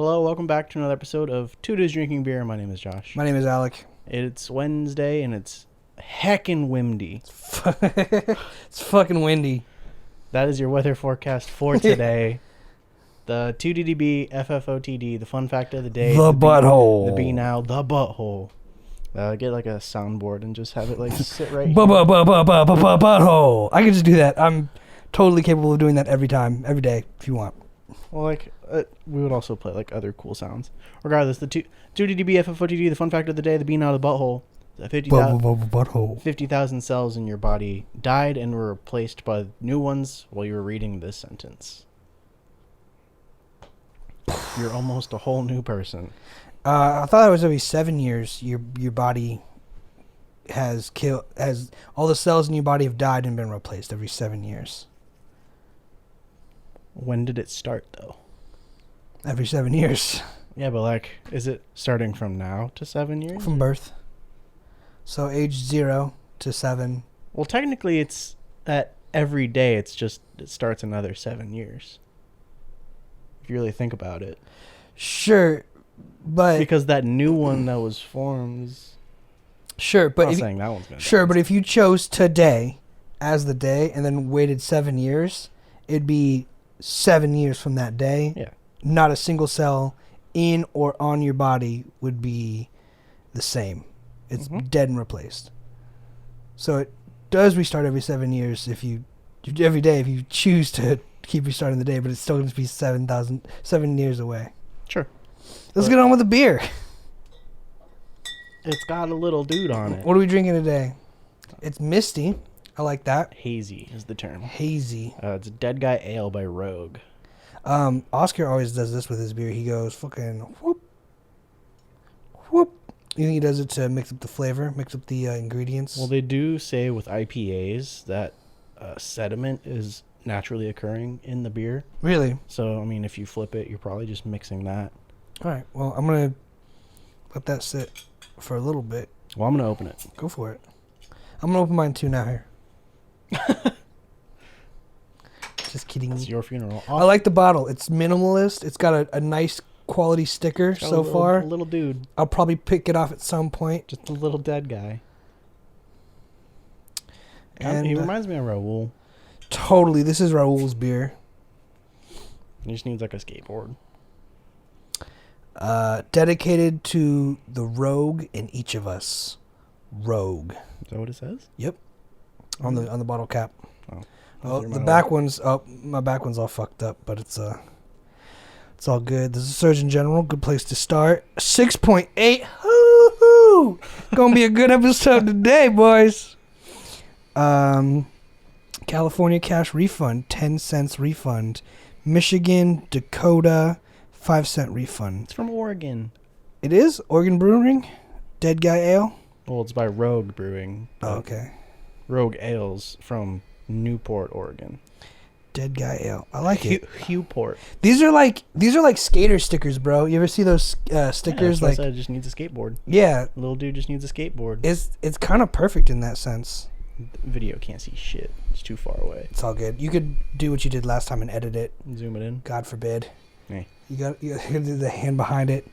Hello, welcome back to another episode of Two Dudes Drinking Beer. My name is Josh. My name is Alec. It's Wednesday and it's heckin' windy. It's fucking windy. That is your weather forecast for today. The 2DDB FFOTD, the fun fact of the day. The butthole. The B now, the butthole. Get like a soundboard and just have it like sit right here. Butthole. I can just do that. I'm totally capable of doing that every day, if you want. Well, we would also play like other cool sounds. Regardless, the 2DDB FFOTD, the fun fact of the day, the B now, the butthole. The 50,000 cells in your body died and were replaced by new ones while you were reading this sentence. You're almost a whole new person. I thought it was every 7 years your body has all the cells in your body have died and been replaced every 7 years. When did it start, though? Every 7 years. Yeah, but like, is it starting from now to 7 years? From birth. So age 0 to 7. Well, technically, it's at every day. It starts another 7 years. If you really think about it. Sure, but because that new one that was formed is... Sure, but I'm not saying that one's gonna sure, die. but if you chose today as the day and then waited 7 years, it'd be 7 years from that day. Yeah. Not a single cell in or on your body would be the same. It's dead and replaced. So it does restart every 7 years every day if you choose to keep restarting the day, but it's still going to be 7 years away. Sure. Let's get on with the beer. It's got a little dude on it. What are we drinking today? It's misty. I like that. Hazy is the term. Hazy. It's Dead Guy Ale by Rogue. Oscar always does this with his beer. He goes fucking whoop, whoop. You think he does it to mix up the flavor, mix up the ingredients? Well, they do say with IPAs that sediment is naturally occurring in the beer. Really? So, I mean, if you flip it, you're probably just mixing that. All right. Well, I'm going to let that sit for a little bit. Well, I'm going to open it. Go for it. I'm going to open mine too now here. Just kidding. It's your funeral. I like the bottle. It's minimalist. It's got a nice quality sticker so far. A little dude. I'll probably pick it off at some point. Just a little dead guy. And he reminds me of Raul. Totally. This is Raul's beer. He just needs like a skateboard. Dedicated to the rogue in each of us. Rogue. Is that what it says? Yep. On the bottle cap. Oh, the back one's up. My back one's all fucked up, but it's all good. This is Surgeon General. Good place to start. 6.8. Hoo-hoo! Gonna be a good episode today, boys. California cash refund, 10 cents refund. Michigan, Dakota, 5-cent refund. It's from Oregon. It is? Oregon Brewing? Dead Guy Ale? Well, it's by Rogue Brewing. Oh, okay. Rogue Ales from Newport, Oregon. Dead Guy Ale. I like it. Hewport. These are like skater stickers, bro. You ever see those stickers? Yeah, like, I said, just needs a skateboard. Yeah. Little dude just needs a skateboard. It's kind of perfect in that sense. The video can't see shit. It's too far away. It's all good. You could do what you did last time and edit it. Zoom it in. God forbid. Hey. You got to do the hand behind it.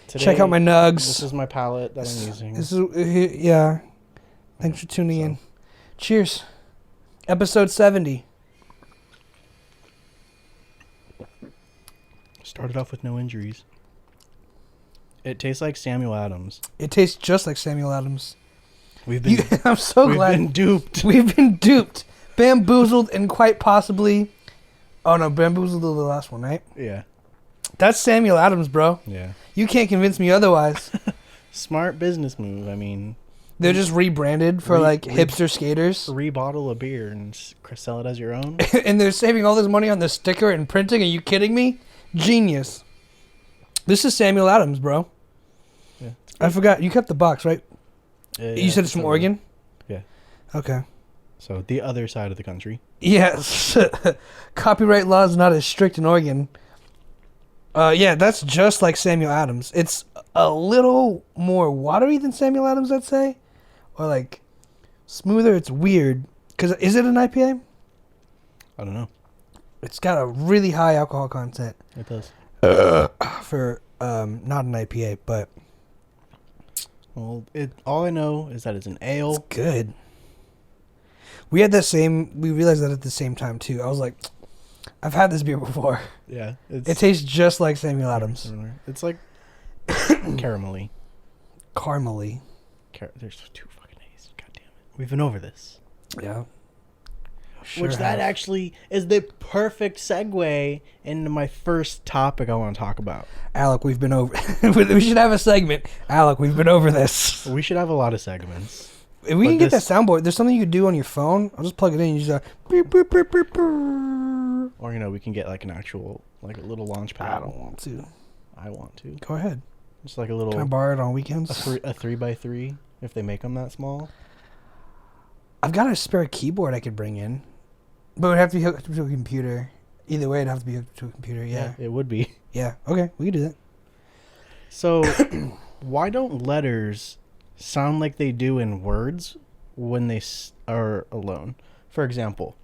Today, check out my nugs. This is my palette that I'm using. This is yeah. Thanks for tuning in. Cheers. Episode 70. Started off with no injuries. It tastes like Samuel Adams. It tastes just like Samuel Adams. I'm so glad. We've been duped. We've been duped. Bamboozled and quite possibly... Oh, no. Bamboozled was the last one, right? Yeah. That's Samuel Adams, bro. Yeah. You can't convince me otherwise. Smart business move. I mean... They're just rebranded for hipster skaters. Rebottle a beer and sell it as your own. And they're saving all this money on the sticker and printing. Are you kidding me? Genius. This is Samuel Adams, bro. Yeah. I forgot. You kept the box, right? Yeah, you said it's from Oregon? Yeah. Okay. So the other side of the country. Yes. Copyright law is not as strict in Oregon. Yeah, that's just like Samuel Adams. It's a little more watery than Samuel Adams, I'd say. Or like smoother. It's weird. Because is it an IPA? I don't know. It's got a really high alcohol content. It does. for not an IPA, but Well, all I know is that it's an ale. it's good. We realized that at the same time too. I was like, I've had this beer before. Yeah. It tastes just like Samuel Adams. It's like caramelly. Caramely. There's 2 fucking A's. God damn it. We've been over this. Yeah. Which that actually is the perfect segue into my first topic I want to talk about. Alec, we've been over. We should have a segment. Alec, we've been over this. We should have a lot of segments. If we can get that soundboard, there's something you could do on your phone. I'll just plug it in. You just beep, beep, beep, beep, beep. Or, we can get like an actual, like a little launch pad. I don't want to. I want to. Go ahead. Just like a little. Can I borrow it on weekends? A 3x3, if they make them that small. I've got a spare keyboard I could bring in. But it would have to be hooked to a computer. Either way, it'd have to be hooked to a computer, yeah. It would be. Yeah, okay, we can do that. So, why don't letters sound like they do in words when they are alone? For example,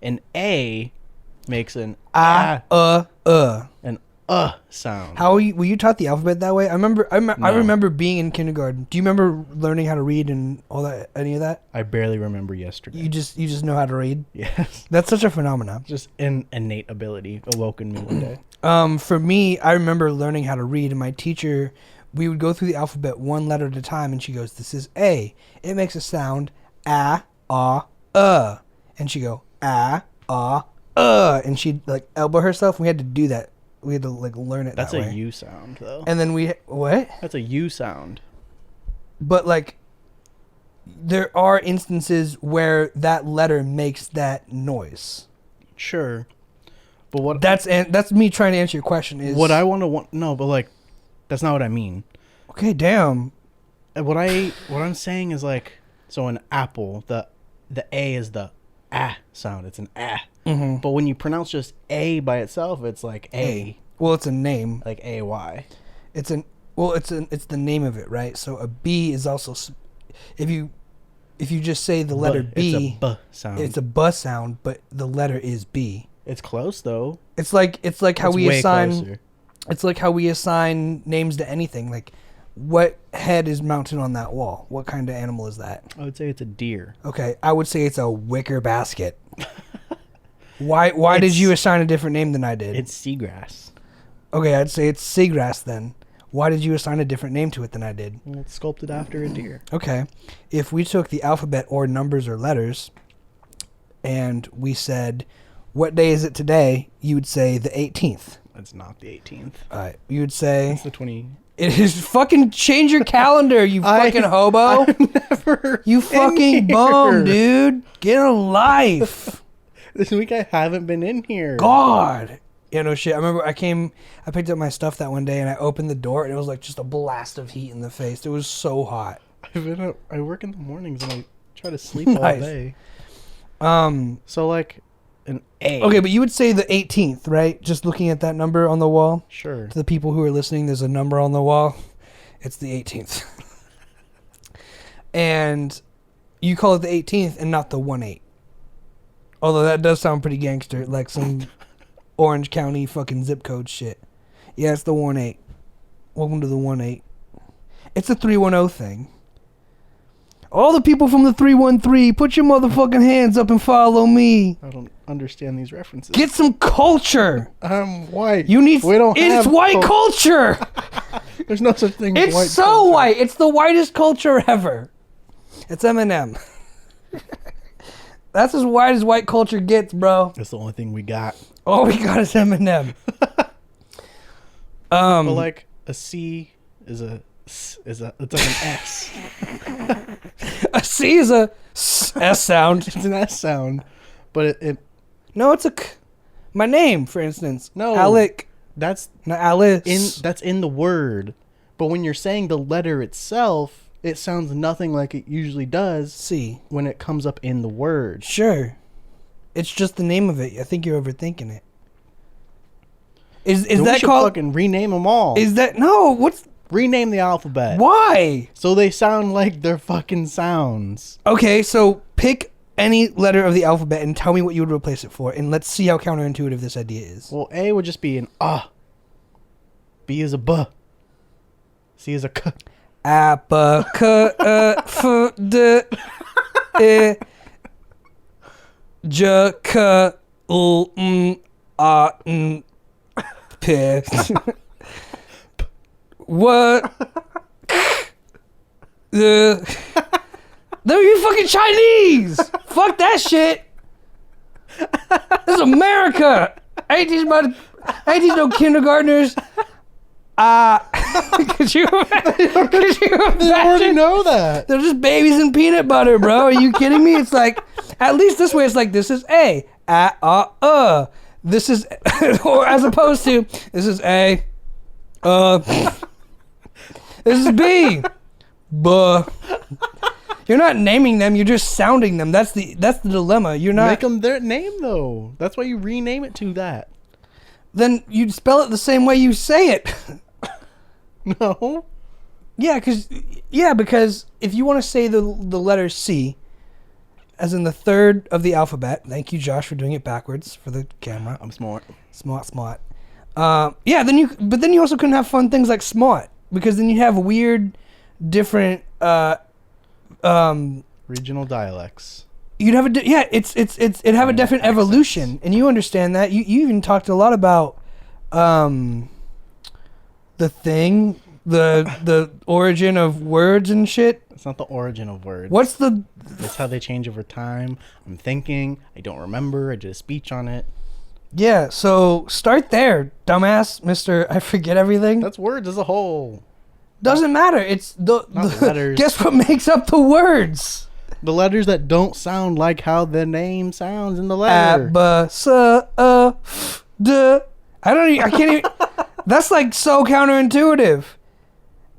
an A makes an an sound. How were you taught the alphabet that way? I remember being in kindergarten. Do you remember learning how to read and all that? Any of that? I barely remember yesterday. You just know how to read? Yes. That's such a phenomenon. Just an innate ability awoken me one day. For me, I remember learning how to read, and my teacher, we would go through the alphabet one letter at a time, and she goes, "This is A. It makes a sound and she'd go and she'd like elbow herself. We had to do that. We had to like learn it. That's that way. a U sound though. And then what? That's a U sound. But like, there are instances where that letter makes that noise. Sure, but what? That's me trying to answer your question. Is what I no, but like, that's not what I mean. Okay, damn. What I'm saying is like, so an apple, the A is the sound. It's an Mm-hmm. But when you pronounce just A by itself, it's like A. Well, it's a name. Like AY. It's the name of it, right? So a B is also, if you just say the letter B, it's a B sound. It's a B sound, but the letter is B. It's close though. It's like how we assign. Closer. It's like how we assign names to anything. Like, what head is mounted on that wall? What kind of animal is that? I would say it's a deer. Okay, I would say it's a wicker basket. Why did you assign a different name than I did? It's seagrass. Okay, I'd say it's seagrass then. Why did you assign a different name to it than I did? Well, it's sculpted after a deer. Okay, if we took the alphabet or numbers or letters, and we said, "What day is it today?" You would say the 18th. That's not the 18th. You would say it's the 20. It is fucking change your calendar, you fucking hobo. Never. You fucking bum, dude. Get a life. This week I haven't been in here. God. Yeah, no shit. I remember I picked up my stuff that one day and I opened the door and it was like just a blast of heat in the face. It was so hot. I work in the mornings and I try to sleep all day. So like an A. Okay, but you would say the 18th, right? Just looking at that number on the wall. Sure. To the people who are listening, there's a number on the wall. It's the 18th. And you call it the 18th and not the 1-8. Although that does sound pretty gangster, like some Orange County fucking zip code shit. Yeah, it's the 1-8. Welcome to the 1-8. It's a 310 thing. All the people from the 313, put your motherfucking hands up and follow me. I don't understand these references. Get some culture. I'm white. It's white culture. There's no such thing as it's white so culture. white. It's the whitest culture ever. It's Eminem. That's as white as white culture gets, bro. That's the only thing we got. All we got is Eminem. But like a C is it's like an S. A C is a S sound. It's an S sound, but it no, it's a K. My name, for instance. No, Alec. That's not Alice. That's in the word, but when you're saying the letter itself, it sounds nothing like it usually does. C. When it comes up in the word. Sure. It's just the name of it. I think you're overthinking it. Is that called? Fucking rename them all. Is that no? What's rename the alphabet? Why? So they sound like their fucking sounds. Okay, so pick any letter of the alphabet and tell me what you would replace it for, and let's see how counterintuitive this idea is. Well, A would just be an B is a B. C is a K. What? No, you fucking Chinese. Fuck that shit. This is America. I ain't teach no kindergartners. Could you imagine? They already know that. They're just babies in peanut butter, bro. Are you kidding me? It's like, at least this way, it's like, this is A. This is, or as opposed to, this is A. This is B. Buh. You're not naming them. You're just sounding them. That's the dilemma. You're not. Make them their name though. That's why you rename it to that. Then you'd spell it the same way you say it. No. Yeah, because if you want to say the letter C, as in the third of the alphabet. Thank you, Josh, for doing it backwards for the camera. I'm smart. Smart. Yeah. Then you also couldn't have fun things like smart, because then you have weird, different. Regional dialects. You'd have it'd have a different evolution, and you understand that. You even talked a lot about the origin of words and shit. It's not the origin of words. It's how they change over time. I'm thinking. I don't remember. I did a speech on it. Yeah, so start there, dumbass, Mr. I forget everything. That's words as a whole. Doesn't matter. It's the letters. Guess what makes up the words? The letters that don't sound like how the name sounds in the letter. I can't even. That's like so counterintuitive.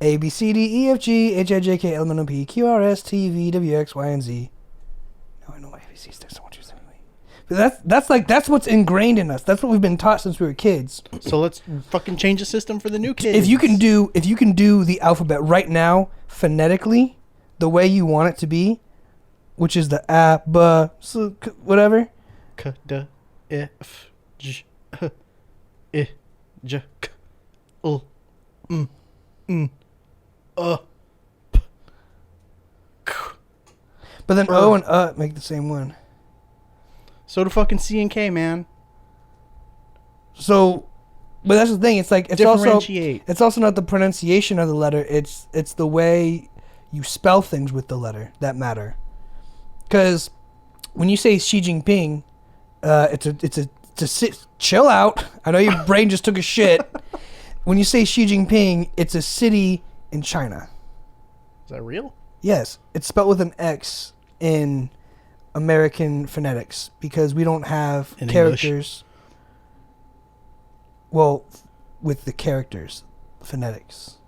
A, B, C, D, E, F, G, H, I, J, K, L, M, N, O, P, Q, R, S, T, V, W, X, Y, and Z. Now I know my ABCs. There's so much to say. But that's what's ingrained in us. That's what we've been taught since we were kids. So let's fucking change the system for the new kids. If you can do the alphabet right now phonetically, the way you want it to be, which is the A, B, S, whatever. K, D, E, F, G, H, I, J, K, L, M, N, P, K. But then O and make the same one. So do fucking C and K, man. So, but that's the thing. It's like it's also not the pronunciation of the letter. It's the way you spell things with the letter that matter. Because when you say Xi Jinping, chill out. I know your brain just took a shit. When you say Xi Jinping, it's a city in China. Is that real? Yes, it's spelled with an X in American phonetics because we don't have in characters. English. Well, with the characters, phonetics,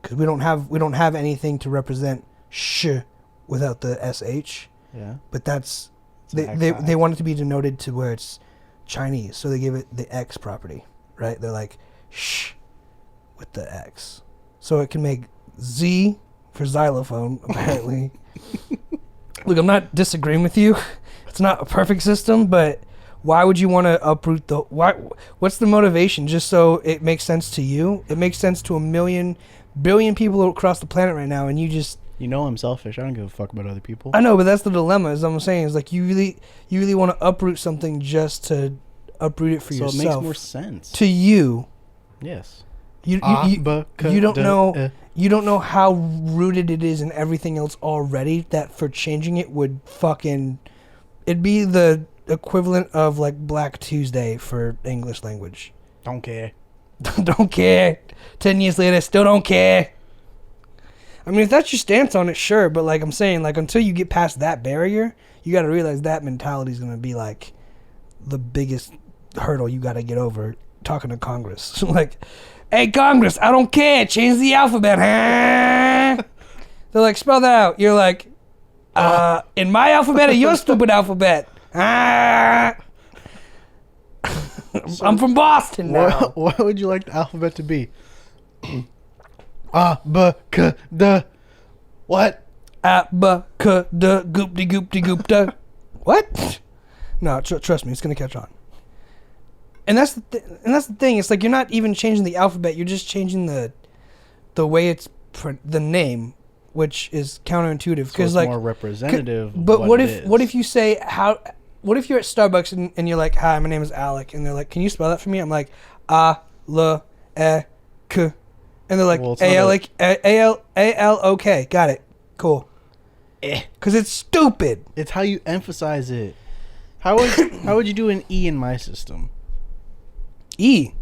because we don't have anything to represent sh without the sh. Yeah. But that's they want it to be denoted to where it's Chinese, so they give it the X property, right? They're like sh with the X, so it can make Z for xylophone apparently. Look, I'm not disagreeing with you. It's not a perfect system, but why would you want to uproot what's the motivation? Just so it makes sense to you? It makes sense to billion people across the planet right now, and you just... You know I'm selfish. I don't give a fuck about other people. I know, but that's the dilemma, as I'm saying. Is like you really want to uproot something just to uproot it for yourself. So it makes more sense. To you. Yes. You don't know... You don't know how rooted it is in everything else already, that for changing it would fucking... It'd be the equivalent of like Black Tuesday for English language. Don't care. Don't care. 10 years later, still don't care. I mean, if that's your stance on it, sure. But like I'm saying, like until you get past that barrier, you got to realize that mentality is going to be like the biggest hurdle you got to get over talking to Congress. Like... Hey, Congress, I don't care. Change the alphabet, huh? They're like, spell that out. You're like, in my alphabet or your stupid alphabet? I'm from Boston now. What would you like the alphabet to be? A, B, K, D. What? A, B, K, D, goop-de-goop-de-goop-de. What? No, trust me, it's going to catch on. And that's the thing. It's like you're not even changing the alphabet. You're just changing the way it's the name, which is counterintuitive. So it's more representative. But what if you say how? What if you're at Starbucks and you're like, "Hi, my name is Alec," and they're like, "Can you spell that for me?" I'm like, A-L-E-K, and they're like, A-L-O-K. Got it. Cool. Because it's stupid. It's how you emphasize it. How would you do an E in my system? E.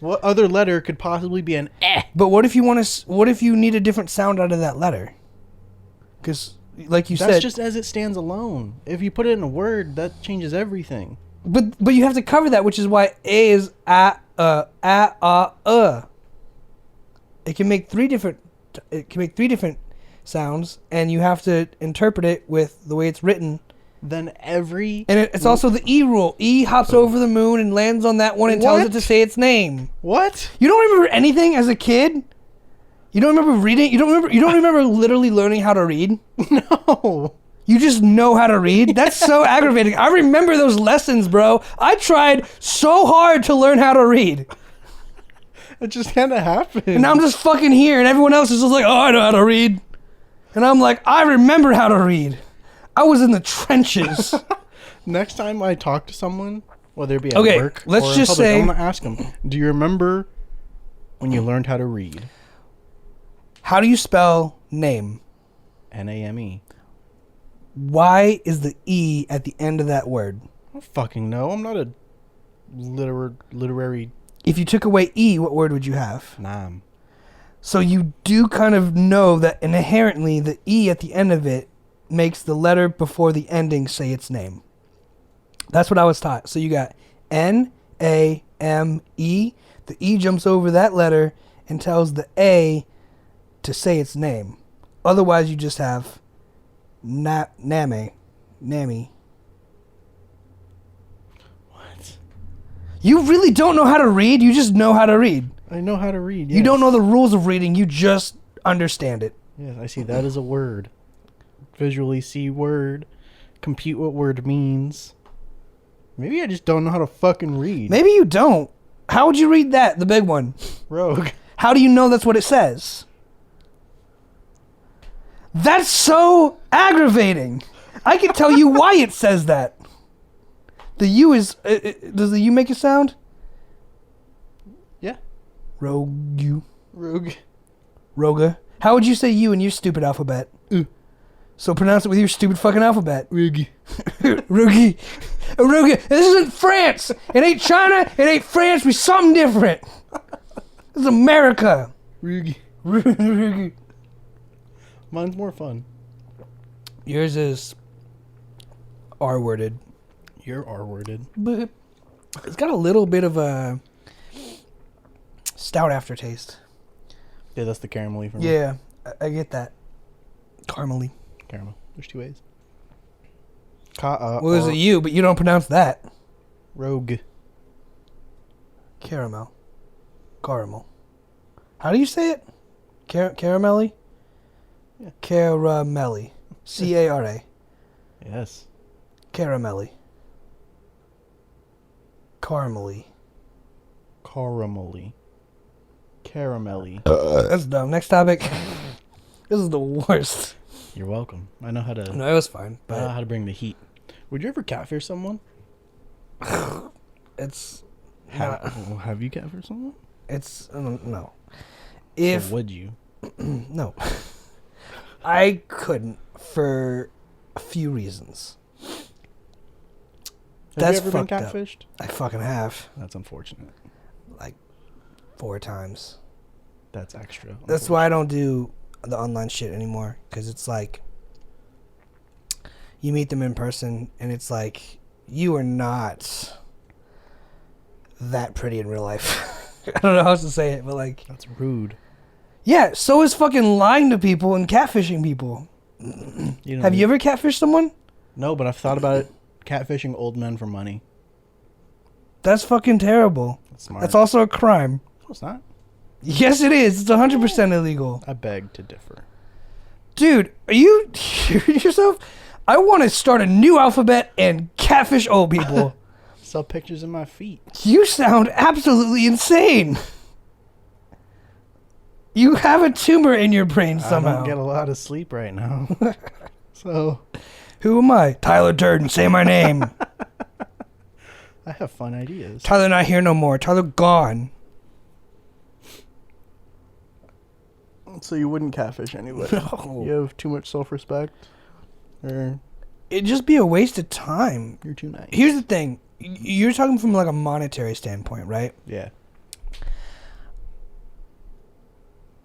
What other letter could possibly be an eh? But what if you what if you need a different sound out of that letter? Because, like you said, that's just as it stands alone. If you put it in a word, that changes everything. But you have to cover that, which is why A is a. It can make three different sounds, and you have to interpret it with the way it's written. And it's also the E rule. E hops over the moon and lands on that one and tells it to say its name. What? You don't remember anything as a kid? You don't remember reading? You don't remember literally learning how to read? No. You just know how to read? That's so aggravating. I remember those lessons, bro. I tried so hard to learn how to read. It just kind of happened. And now I'm just fucking here, and everyone else is just like, oh, I know how to read. And I'm like, I remember how to read. I was in the trenches. Next time I talk to someone, whether it be at work let's or just in public, say, I'm going to ask them, do you remember when you learned how to read? How do you spell name? N-A-M-E. Why is the E at the end of that word? I don't fucking know. I'm not a literary... If you took away E, what word would you have? Nam. So you do kind of know that inherently the E at the end of it makes the letter before the ending say its name. That's what I was taught. So you got N-A-M-E. The E jumps over that letter and tells the A to say its name. Otherwise, you just have Nami. What? You really don't know how to read? You just know how to read. I know how to read, yes. You don't know the rules of reading. You just understand it. Yes, I see that as a word. Visually see word. Compute what word means. Maybe I just don't know how to fucking read. Maybe you don't. How would you read that, the big one? Rogue. How do you know that's what it says? That's so aggravating. I can tell you why it says that. The U is... does the U make a sound? Yeah. Rogue. Rogue. Roga. How would you say U in your stupid alphabet? So pronounce it with your stupid fucking alphabet. Rugi. Rugi. Rugi. This isn't France. It ain't China. It ain't France. We're something different. This is America. Rugi. Rugi. Mine's more fun. Yours is R-worded. You're R-worded. But it's got a little bit of a stout aftertaste. Yeah, that's the caramelly for me. Yeah, I get that. Caramely. Caramel. There's two A's. Well, there's a U, but you don't pronounce that. Rogue. Caramel. Caramel. How do you say it? Caramelly? Yeah. Caramelly. C-A-R-A. Yes. Caramelly. Caramely. Caramelly. Caramelly. That's dumb. Next topic. This is the worst. You're welcome. I know how to... No, it was fine. I know how to bring the heat. Would you ever catfish someone? It's... Have you catfished someone? It's... no. So would you? No. I couldn't for a few reasons. Have you ever been catfished? I fucking have. That's unfortunate. Like 4 times. That's extra. That's why I don't do the online shit anymore, because it's like you meet them in person and it's like you are not that pretty in real life. I don't know how else to say it, but like that's rude. Yeah, so is fucking lying to people and catfishing people. Have you ever catfished someone? No, but I've thought about it. Catfishing old men for money. That's fucking terrible. That's smart. That's also a crime. No, it's not. Yes, it is. It's 100% illegal. I beg to differ. Dude, are you hearing yourself? I want to start a new alphabet and catfish old people. Sell pictures of my feet. You sound absolutely insane. You have a tumor in your brain somehow. I don't get a lot of sleep right now. So. Who am I? Tyler Durden, say my name. I have fun ideas. Tyler not here no more. Tyler gone. So you wouldn't catfish anybody? No. You have too much self-respect? Or it'd just be a waste of time. You're too nice. Here's the thing. You're talking from like a monetary standpoint, right? Yeah.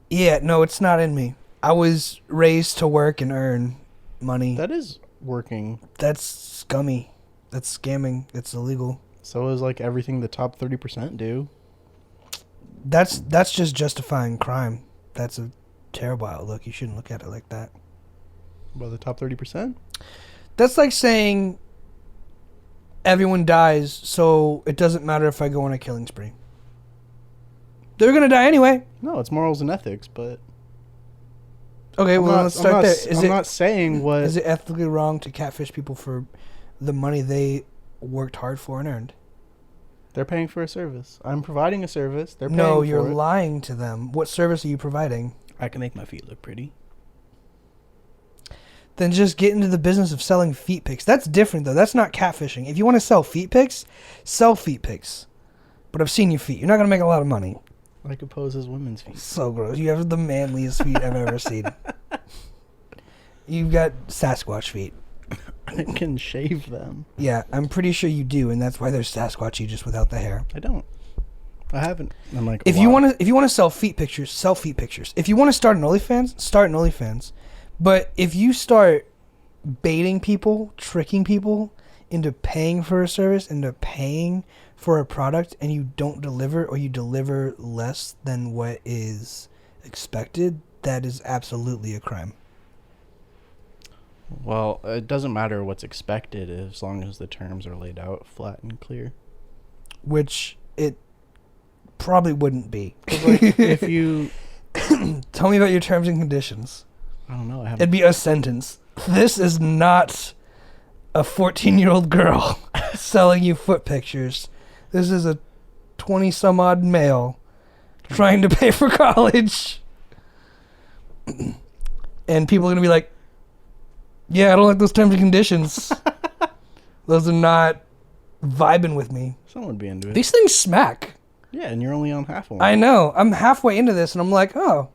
Yeah, no, it's not in me. I was raised to work and earn money. That is working. That's scummy. That's scamming. It's illegal. So is like everything the top 30% do. That's just justifying crime. That's a terrible outlook. You shouldn't look at it like that. Well, the top 30%? That's like saying everyone dies, so it doesn't matter if I go on a killing spree. They're going to die anyway. No, it's morals and ethics, but... Okay, well, let's start there. I'm not saying what... Is it ethically wrong to catfish people for the money they worked hard for and earned? They're paying for a service. I'm providing a service. They're paying for it. No, you're lying to them. What service are you providing? I can make my feet look pretty. Then just get into the business of selling feet pics. That's different, though. That's not catfishing. If you want to sell feet pics, sell feet pics. But I've seen your feet. You're not going to make a lot of money. I could pose as women's feet. So gross. You have the manliest feet I've ever seen. You've got Sasquatch feet. I can shave them. Yeah, I'm pretty sure you do, and that's why they're Sasquatchy, just without the hair. I don't. I haven't. I'm like, if you want to sell feet pictures, sell feet pictures. If you want to start an OnlyFans, start an OnlyFans. But if you start baiting people, tricking people into paying for a service, into paying for a product, and you don't deliver, or you deliver less than what is expected, that is absolutely a crime. Well, it doesn't matter what's expected as long as the terms are laid out flat and clear. Which it probably wouldn't be. Like, if you... Tell me about your terms and conditions. I don't know. It'd be a sentence. This is not a 14-year-old girl selling you foot pictures. This is a 20-some-odd male trying to pay for college. And people are going to be like, yeah, I don't like those terms and conditions. Those are not vibing with me. Someone would be into it. These things smack. Yeah, and you're only on half of one. I know. I'm halfway into this, and I'm like, oh,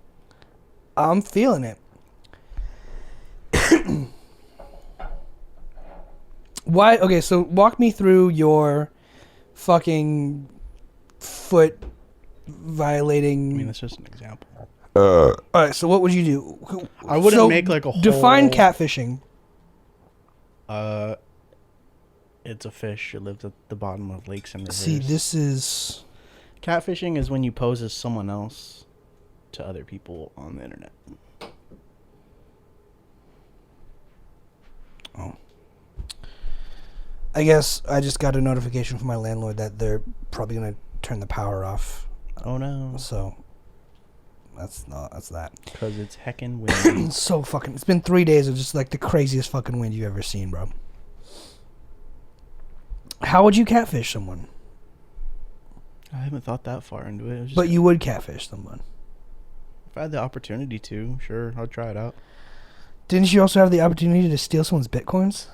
I'm feeling it. Why? Okay, so walk me through your fucking foot violating. I mean, that's just an example. All right, so what would you do? I wouldn't make like a whole... Define catfishing. It's a fish. It lives at the bottom of lakes and rivers. See, this is... Catfishing is when you pose as someone else to other people on the internet. Oh. I guess I just got a notification from my landlord that they're probably going to turn the power off. Oh, no. So, that's that. Because it's heckin' windy. So fucking... It's been 3 days of just like the craziest fucking wind you've ever seen, bro. How would you catfish someone? I haven't thought that far into it. But you would catfish someone. If I had the opportunity to, sure, I'll try it out. Didn't you also have the opportunity to steal someone's bitcoins?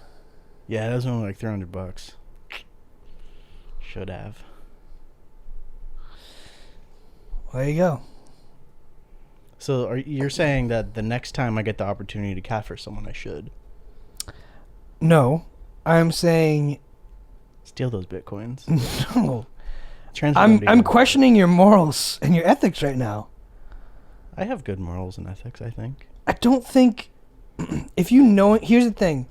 Yeah, that was only like $300. Should have. There you go. So you're saying that the next time I get the opportunity to catfish someone, I should? No. I'm saying... Steal those bitcoins. No. I'm questioning your morals and your ethics right now. I have good morals and ethics, I think. I don't think... If you know... Here's the thing.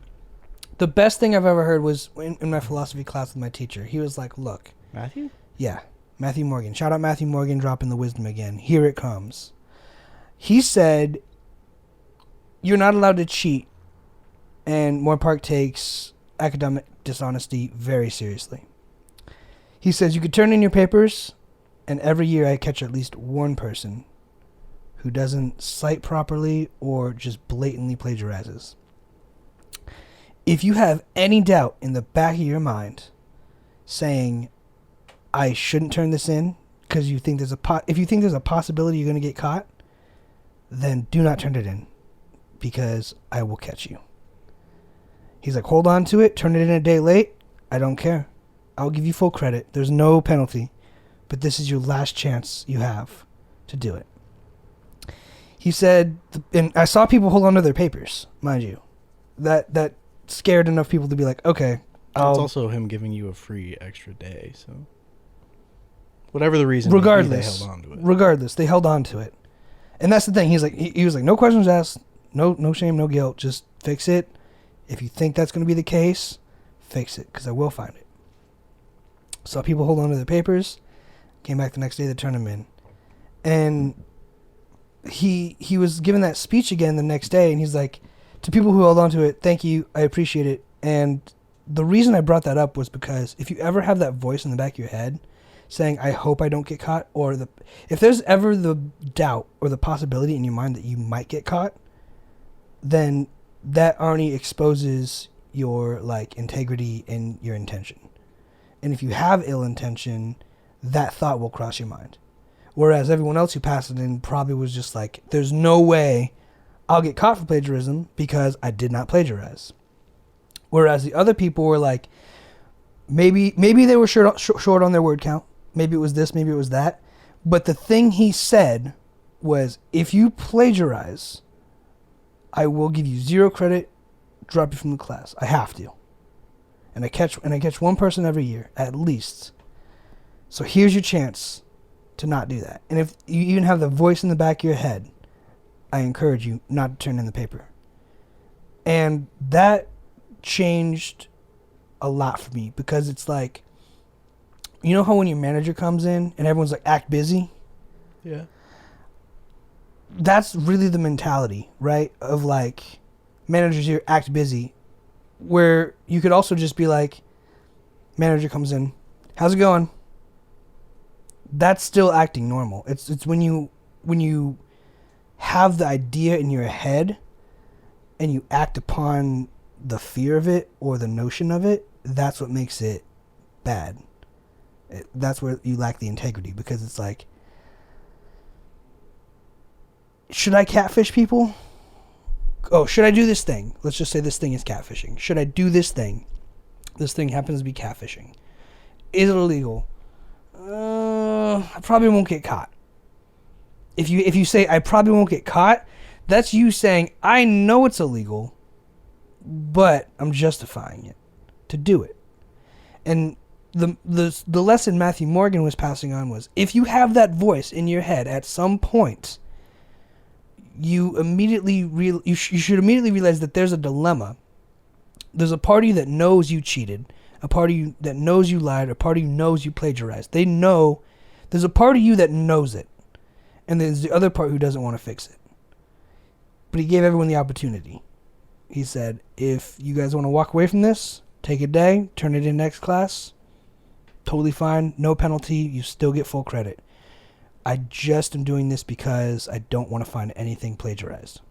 The best thing I've ever heard was in my philosophy class with my teacher. He was like, look... Matthew? Yeah. Matthew Morgan. Shout out Matthew Morgan, dropping the wisdom again. Here it comes. He said, you're not allowed to cheat. And Moore Park takes academic dishonesty very seriously. He says, you could turn in your papers, and every year I catch at least one person who doesn't cite properly or just blatantly plagiarizes. if you have any doubt in the back of your mind saying, I shouldn't turn this in because you think if you think there's a possibility you're going to get caught, then do not turn it in because I will catch you. He's like, hold on to it, turn it in a day late. I don't care. I'll give you full credit. There's no penalty, but this is your last chance you have to do it. He said, and I saw people hold on to their papers, mind you. That scared enough people to be like, okay. It's also him giving you a free extra day, so whatever the reason, regardless, they held on to it. Regardless, they held on to it. And that's the thing. He's like, he was like, no questions asked, no shame, no guilt. Just fix it. If you think that's going to be the case, fix it, because I will find it. So people hold on to their papers. Came back the next day to turn them in, and he was given that speech again the next day, and he's like, to people who held on to it, thank you, I appreciate it. And the reason I brought that up was because if you ever have that voice in the back of your head saying, I hope I don't get caught, or if there's ever the doubt or the possibility in your mind that you might get caught, then that already exposes your integrity and your intention. And if you have ill intention, that thought will cross your mind. Whereas everyone else who passed it in probably was just like, there's no way I'll get caught for plagiarism because I did not plagiarize. Whereas the other people were like, maybe they were short on their word count. Maybe it was this, maybe it was that. But the thing he said was, if you plagiarize, I will give you 0 credit, drop you from the class. I have to. And I catch one person every year, at least. So here's your chance to not do that. And if you even have the voice in the back of your head, I encourage you not to turn in the paper. And that changed a lot for me, because it's like, you know how when your manager comes in and everyone's like, act busy? Yeah. That's really the mentality, right? Of like, managers here, act busy. Where you could also just be like, manager comes in, how's it going? That's still acting normal. It's when you have the idea in your head and you act upon the fear of it or the notion of it, that's what makes it bad. That's where you lack the integrity, because it's like, should I catfish people? Oh, should I do this thing? Let's just say this thing is catfishing. Should I do this thing? This thing happens to be catfishing. Is it illegal? I probably won't get caught. If you say I probably won't get caught, that's you saying I know it's illegal, but I'm justifying it to do it. And the lesson Matthew Morgan was passing on was, if you have that voice in your head at some point, you should immediately realize that there's a dilemma. There's a party that knows you cheated, a party that knows you lied, a party who knows you plagiarized. They know. There's a part of you that knows it, and there's the other part who doesn't want to fix it. But he gave everyone the opportunity. He said, if you guys want to walk away from this, take a day, turn it in next class, totally fine, no penalty, you still get full credit. I just am doing this because I don't want to find anything plagiarized.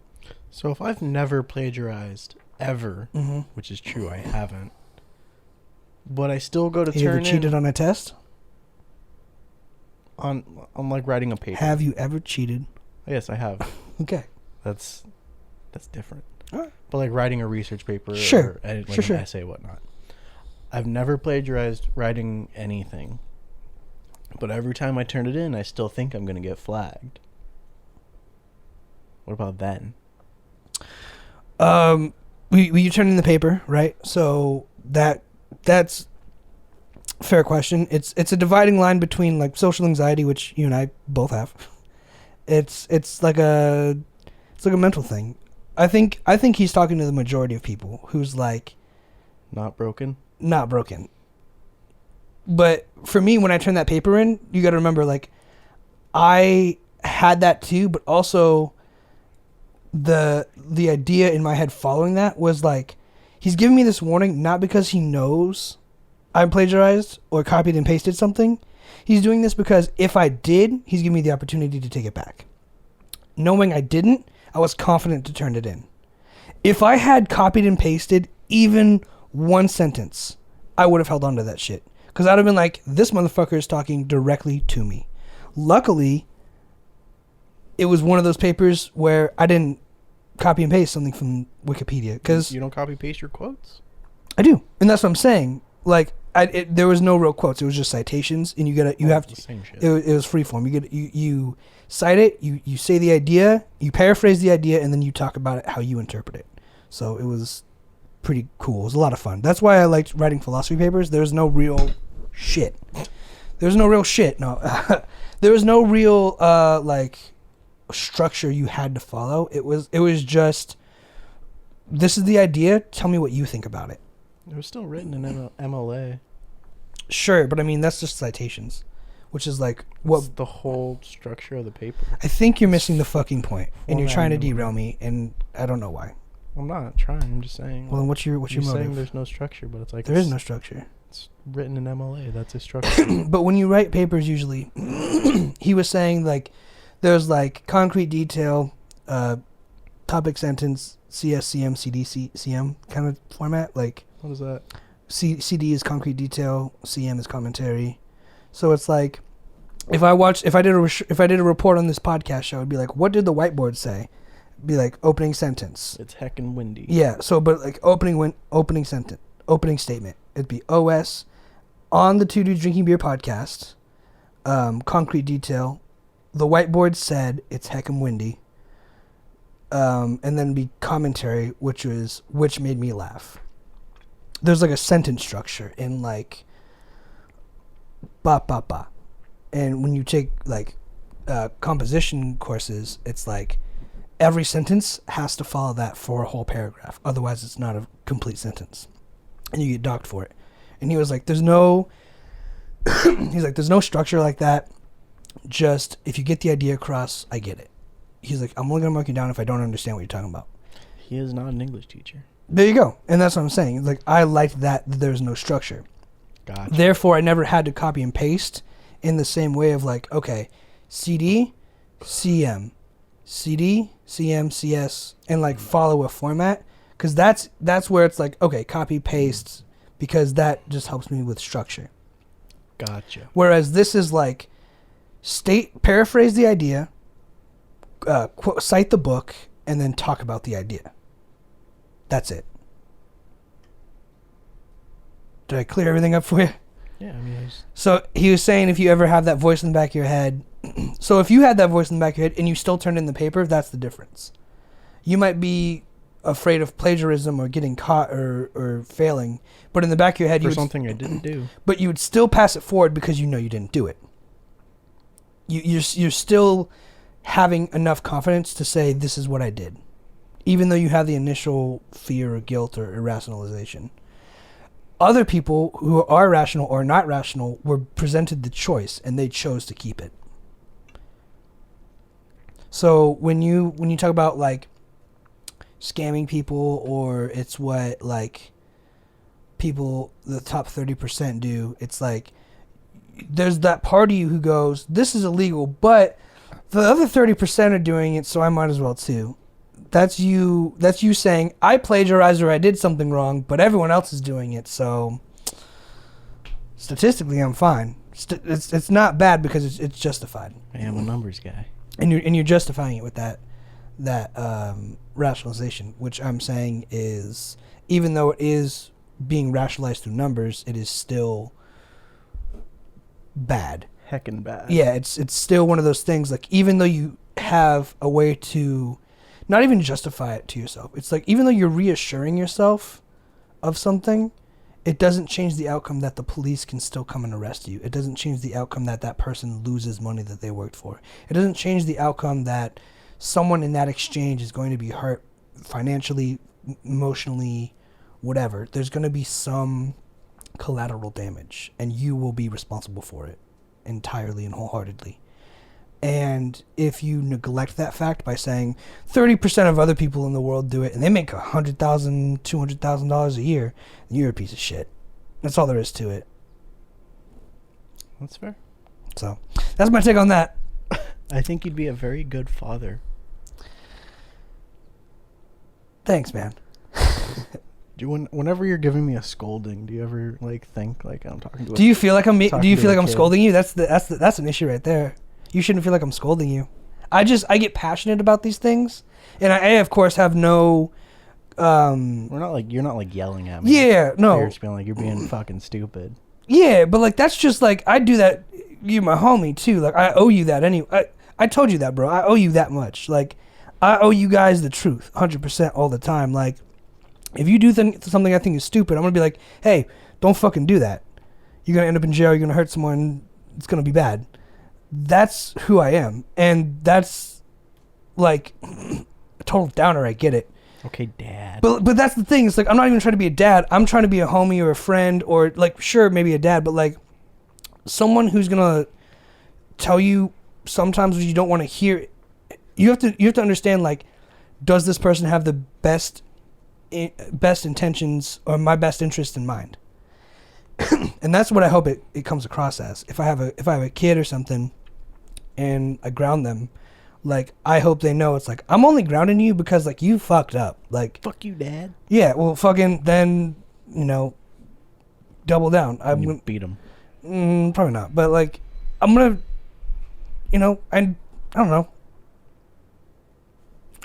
So if I've never plagiarized ever, mm-hmm. which is true, I haven't, but I still go to turn in... Have you ever cheated on a test? On like writing a paper. Have you ever cheated? Yes, I have. Okay. That's different. All right. But like writing a research paper, sure, or an sure. essay, whatnot. I've never plagiarized writing anything. But every time I turn it in, I still think I'm going to get flagged. What about then? You turn in the paper, right? So that's a fair question. It's a dividing line between like social anxiety, which you and I both have. It's like a mental thing. I think he's talking to the majority of people who's like not broken. But for me, when I turn that paper in, you got to remember, like, I had that too, but also the idea in my head following that was like, he's giving me this warning not because he knows I plagiarized or copied and pasted something. He's doing this because if I did, he's giving me the opportunity to take it back. Knowing I didn't, I was confident to turn it in. If I had copied and pasted even one sentence, I would have held on to that shit. Because I'd have been like, this motherfucker is talking directly to me. Luckily, it was one of those papers where I didn't copy and paste something from Wikipedia. Because you don't copy paste your quotes? I do. And that's what I'm saying. Like, there was no real quotes. It was just citations. And you have to. Same shit. It was freeform. You cite it, you say the idea, you paraphrase the idea, and then you talk about it how you interpret it. So it was pretty cool. It was a lot of fun. That's why I liked writing philosophy papers. There's no real shit. There's no real shit. No, there was no real like structure you had to follow. It was just, this is the idea. Tell me what you think about it. It was still written in MLA. Sure, but I mean that's just citations, which is like what it's the whole structure of the paper. I think you're missing the fucking point, and you're trying to derail me, and I don't know why. I'm not trying. I'm just saying. Well, then what's your motive? Saying there's no structure, but it's like there is no structure. It's written in MLA. That's a structure. But when you write papers, usually, he was saying like there's like concrete detail, topic sentence, CS, CM, CD, CM kind of format. Like what is that? CD is concrete detail, CM is commentary. So it's like if I did a report on this podcast show, it'd be like, what did the whiteboard say? It'd be like opening sentence. It's heckin' windy. Yeah. So, but like opening sentence, opening statement. It'd be OS on the Two Dudes Drinking Beer podcast. Concrete detail. The whiteboard said it's heckin' windy. And then be commentary, which made me laugh. There's like a sentence structure in like ba ba ba. And when you take like composition courses, it's like every sentence has to follow that for a whole paragraph. Otherwise, it's not a complete sentence, and you get docked for it. And he was like, "There's no," he's like, "There's no structure like that. Just if you get the idea across, I get it." He's like, "I'm only gonna mark you down if I don't understand what you're talking about." He is not an English teacher. There you go, and that's what I'm saying. It's like I liked that there's no structure. Gotcha. Therefore, I never had to copy and paste in the same way of like, okay, CD, CM, CD, CM, CS, and like follow a format, because that's where it's like, okay, copy paste, because that just helps me with structure. Gotcha. Whereas this is like paraphrase the idea, cite the book, and then talk about the idea. That's it. Did I clear everything up for you? Yeah, I mean, So he was saying if you ever have that voice in the back of your head, so if you had that voice in the back of your head and you still turned in the paper, that's the difference. You might be afraid of plagiarism or getting caught or failing, but in the back of your head, for something I didn't do. But you would still pass it forward because you know you didn't do it. You're still having enough confidence to say this is what I did, even though you have the initial fear or guilt or irrationalization. Other people who are rational or not rational were presented the choice and they chose to keep it. So when you talk about like scamming people, or it's what like people, the top 30% do, it's like there's that part of you who goes, this is illegal, but the other 30% are doing it, so I might as well too. That's you saying, I plagiarized or I did something wrong, but everyone else is doing it, so statistically I'm fine. It's not bad because it's justified. I am a numbers guy. And you're justifying it with that rationalization, which I'm saying is, even though it is being rationalized through numbers, it is still bad. Heckin' bad. Yeah, it's still one of those things, like, even though you have a way to not even justify it to yourself, it's like, even though you're reassuring yourself of something, it doesn't change the outcome that the police can still come and arrest you. It doesn't change the outcome that that person loses money that they worked for. It doesn't change the outcome that someone in that exchange is going to be hurt financially, emotionally, whatever. There's going to be some collateral damage, and you will be responsible for it entirely and wholeheartedly. And if you neglect that fact by saying 30% of other people in the world do it and they make $100,000, $200,000 a year, then you're a piece of shit. That's all there is to it. That's fair. So that's my take on that. I think you'd be a very good father. Thanks, man. Whenever you're giving me a scolding, do you ever like think like I'm talking to? Do you feel like I'm? Do you feel like I'm kid? scolding you? That's an issue right there. You shouldn't feel like I'm scolding you. I get passionate about these things, and I of course have no. We're not like you're not like yelling at me. Yeah, no. You're just being like you're being fucking stupid. Yeah, but like that's just like I do that. You my homie too. Like I owe you that anyway. I told you that, bro. I owe you that much. Like I owe you guys the truth, 100% all the time. Like if you do something I think is stupid, I'm gonna be like, hey, don't fucking do that. You're gonna end up in jail. You're gonna hurt someone. It's gonna be bad. That's who I am, and that's like a total downer. I get it. Okay, Dad. But that's the thing. It's like I'm not even trying to be a dad. I'm trying to be a homie or a friend or like sure maybe a dad, but like someone who's gonna tell you sometimes what you don't want to hear. You have to understand like, does this person have the best intentions or my best interest in mind? And that's what I hope it comes across as. If I have a kid or something, and I ground them. Like, I hope they know it's like, I'm only grounding you because, like, you fucked up. Like, fuck you, Dad. Yeah, well, fucking, then, double down. I'm gonna beat him. Probably not. But, like, I'm gonna, I don't know.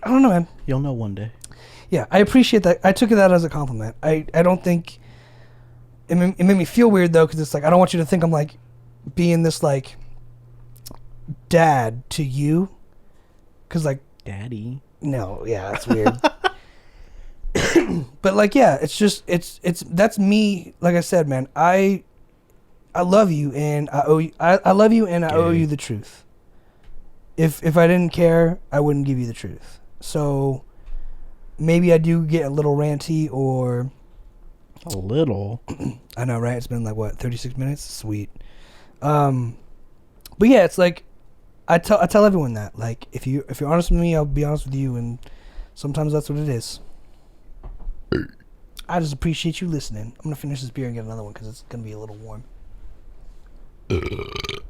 I don't know, man. You'll know one day. Yeah, I appreciate that. I took that as a compliment. I don't think, it made me feel weird, though, because it's like, I don't want you to think I'm, like, being this, like, dad to you. Because, like... Daddy. No, yeah, that's weird. But, like, yeah, it's just... It's that's me. Like I said, man, I love you, and I owe you... I love you, and I owe you the truth. If I didn't care, I wouldn't give you the truth. So, maybe I do get a little ranty, or... A little? I know, right? It's been, like, what, 36 minutes? Sweet. But, yeah, it's like... I tell everyone that, like, if you're honest with me, I'll be honest with you, and sometimes that's what it is. I just appreciate you listening. I'm gonna finish this beer and get another one because it's gonna be a little warm.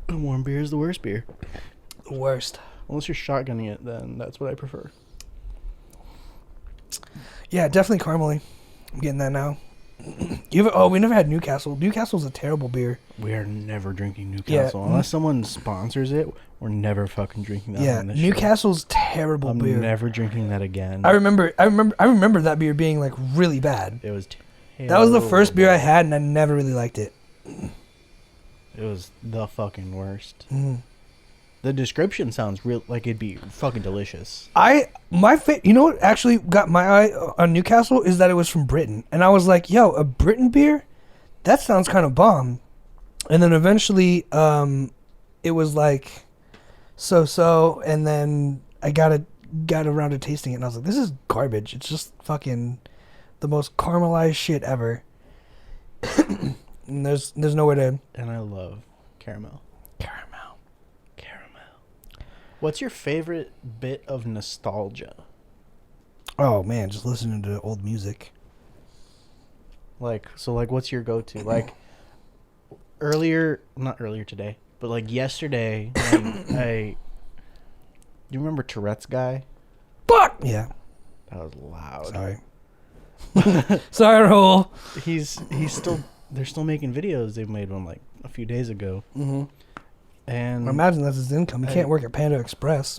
Warm beer is the worst beer. The worst. Unless you're shotgunning it, then that's what I prefer. Yeah, definitely caramely. I'm getting that now. We never had Newcastle. Newcastle's a terrible beer. We are never drinking Newcastle. Yeah. Unless someone sponsors it, we're never fucking drinking that. Yeah, Newcastle's show. Terrible beer. I'm never drinking that again. I remember that beer being like really bad. It was terrible. That was the first beer I had, and I never really liked it. It was the fucking worst. Mm. The description sounds real like it'd be fucking delicious. You know what actually got my eye on Newcastle is that it was from Britain, and I was like, "Yo, a Britain beer? That sounds kind of bomb." And then eventually, it was like, so, and then I got around to tasting it, and I was like, "This is garbage. It's just fucking the most caramelized shit ever." And there's nowhere to. And I love caramel. What's your favorite bit of nostalgia? Oh man, just listening to old music. What's your go-to? Like, not earlier today, but like yesterday, do you remember Tourette's guy? Fuck! Yeah. That was loud. Sorry. Sorry, Raul. They're still making videos. They made one like a few days ago. Mm-hmm. And I imagine that's his income. He can't work at Panda Express.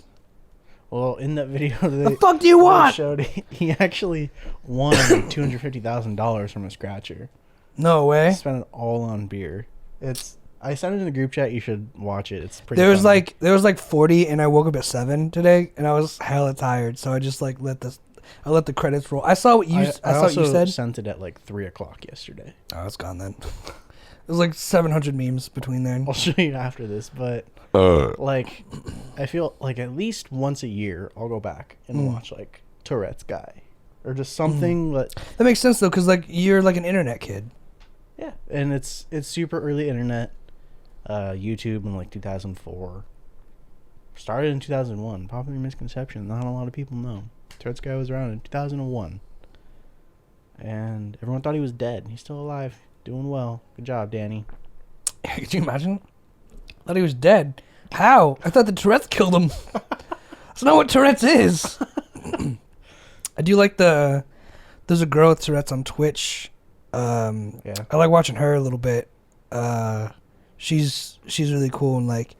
Well, in that video, the fuck do you want? Showed he actually won $250,000 from a scratcher. No way. He spent it all on beer. I sent it in the group chat. You should watch it. It's pretty. There was like 40, and I woke up at 7 today, and I was hella tired. So I just like let the credits roll. I saw what you said. I sent it at like 3:00 yesterday. Oh, it's gone then. There's like 700 memes between there. I'll show you after this, but like, I feel like at least once a year I'll go back and watch like Tourette's guy or just something that makes sense though, because like you're like an internet kid. Yeah, and it's super early internet. YouTube in like 2004. Started in 2001. Popular misconception. Not a lot of people know. Tourette's guy was around in 2001, and everyone thought he was dead. He's still alive. Doing well. Good job, Danny. Could you imagine? I thought he was dead. How? I thought the Tourette's killed him. That's not what Tourette's is. I do like the There's a girl with Tourette's on Twitch. I like watching her a little bit. She's really cool and like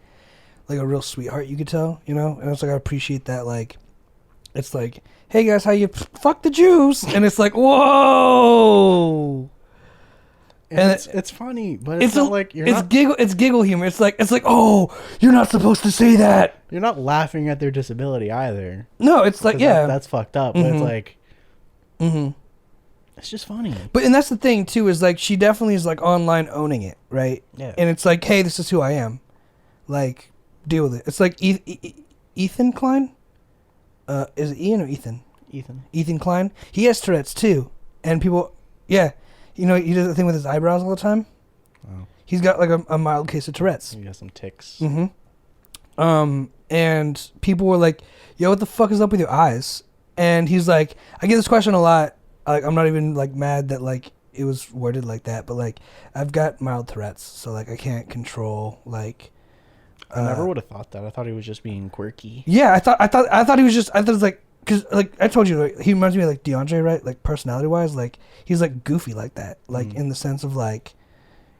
a real sweetheart, you could tell, you know? And it's like, I appreciate that, like, it's like, hey guys, how you fuck the Jews? And it's like, whoa! And it's funny, but it's not like it's giggle humor. It's like, oh, you're not supposed to say that. You're not laughing at their disability either. No, it's like, yeah, that's fucked up. But it's like, it's just funny. But and that's the thing too, is like she definitely is like online owning it, right? Yeah. And it's like, hey, this is who I am. Like, deal with it. It's like Ethan Klein. Is it Ian or Ethan? Ethan Klein. He has Tourette's too, and people, yeah. You know, he does the thing with his eyebrows all the time. Oh. He's got like a mild case of Tourette's. He got some tics. And people were like, yo, what the fuck is up with your eyes? And he's like, I get this question a lot. Like, I'm not even like mad that like it was worded like that, but like I've got mild Tourette's, so like I can't control like. I never would have thought that. I thought he was just being quirky. Yeah, I thought he was just. I thought it was like. Because, like, I told you, like, he reminds me of, like, DeAndre, right? Like, personality-wise, like, he's, like, goofy like that. Like, in the sense of, like,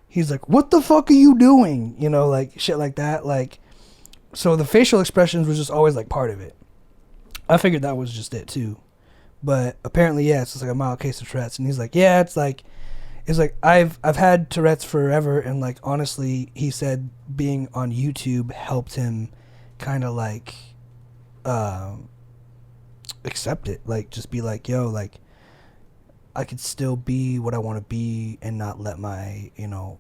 he's like, what the fuck are you doing? You know, like, shit like that. Like, so the facial expressions was just always, like, part of it. I figured that was just it, too. But apparently, yeah, it's just, like, a mild case of Tourette's. And he's like, yeah, it's like, I've had Tourette's forever. And, like, honestly, he said being on YouTube helped him kind of, like, accept it, like just be like, yo, like I could still be what I want to be and not let my, you know,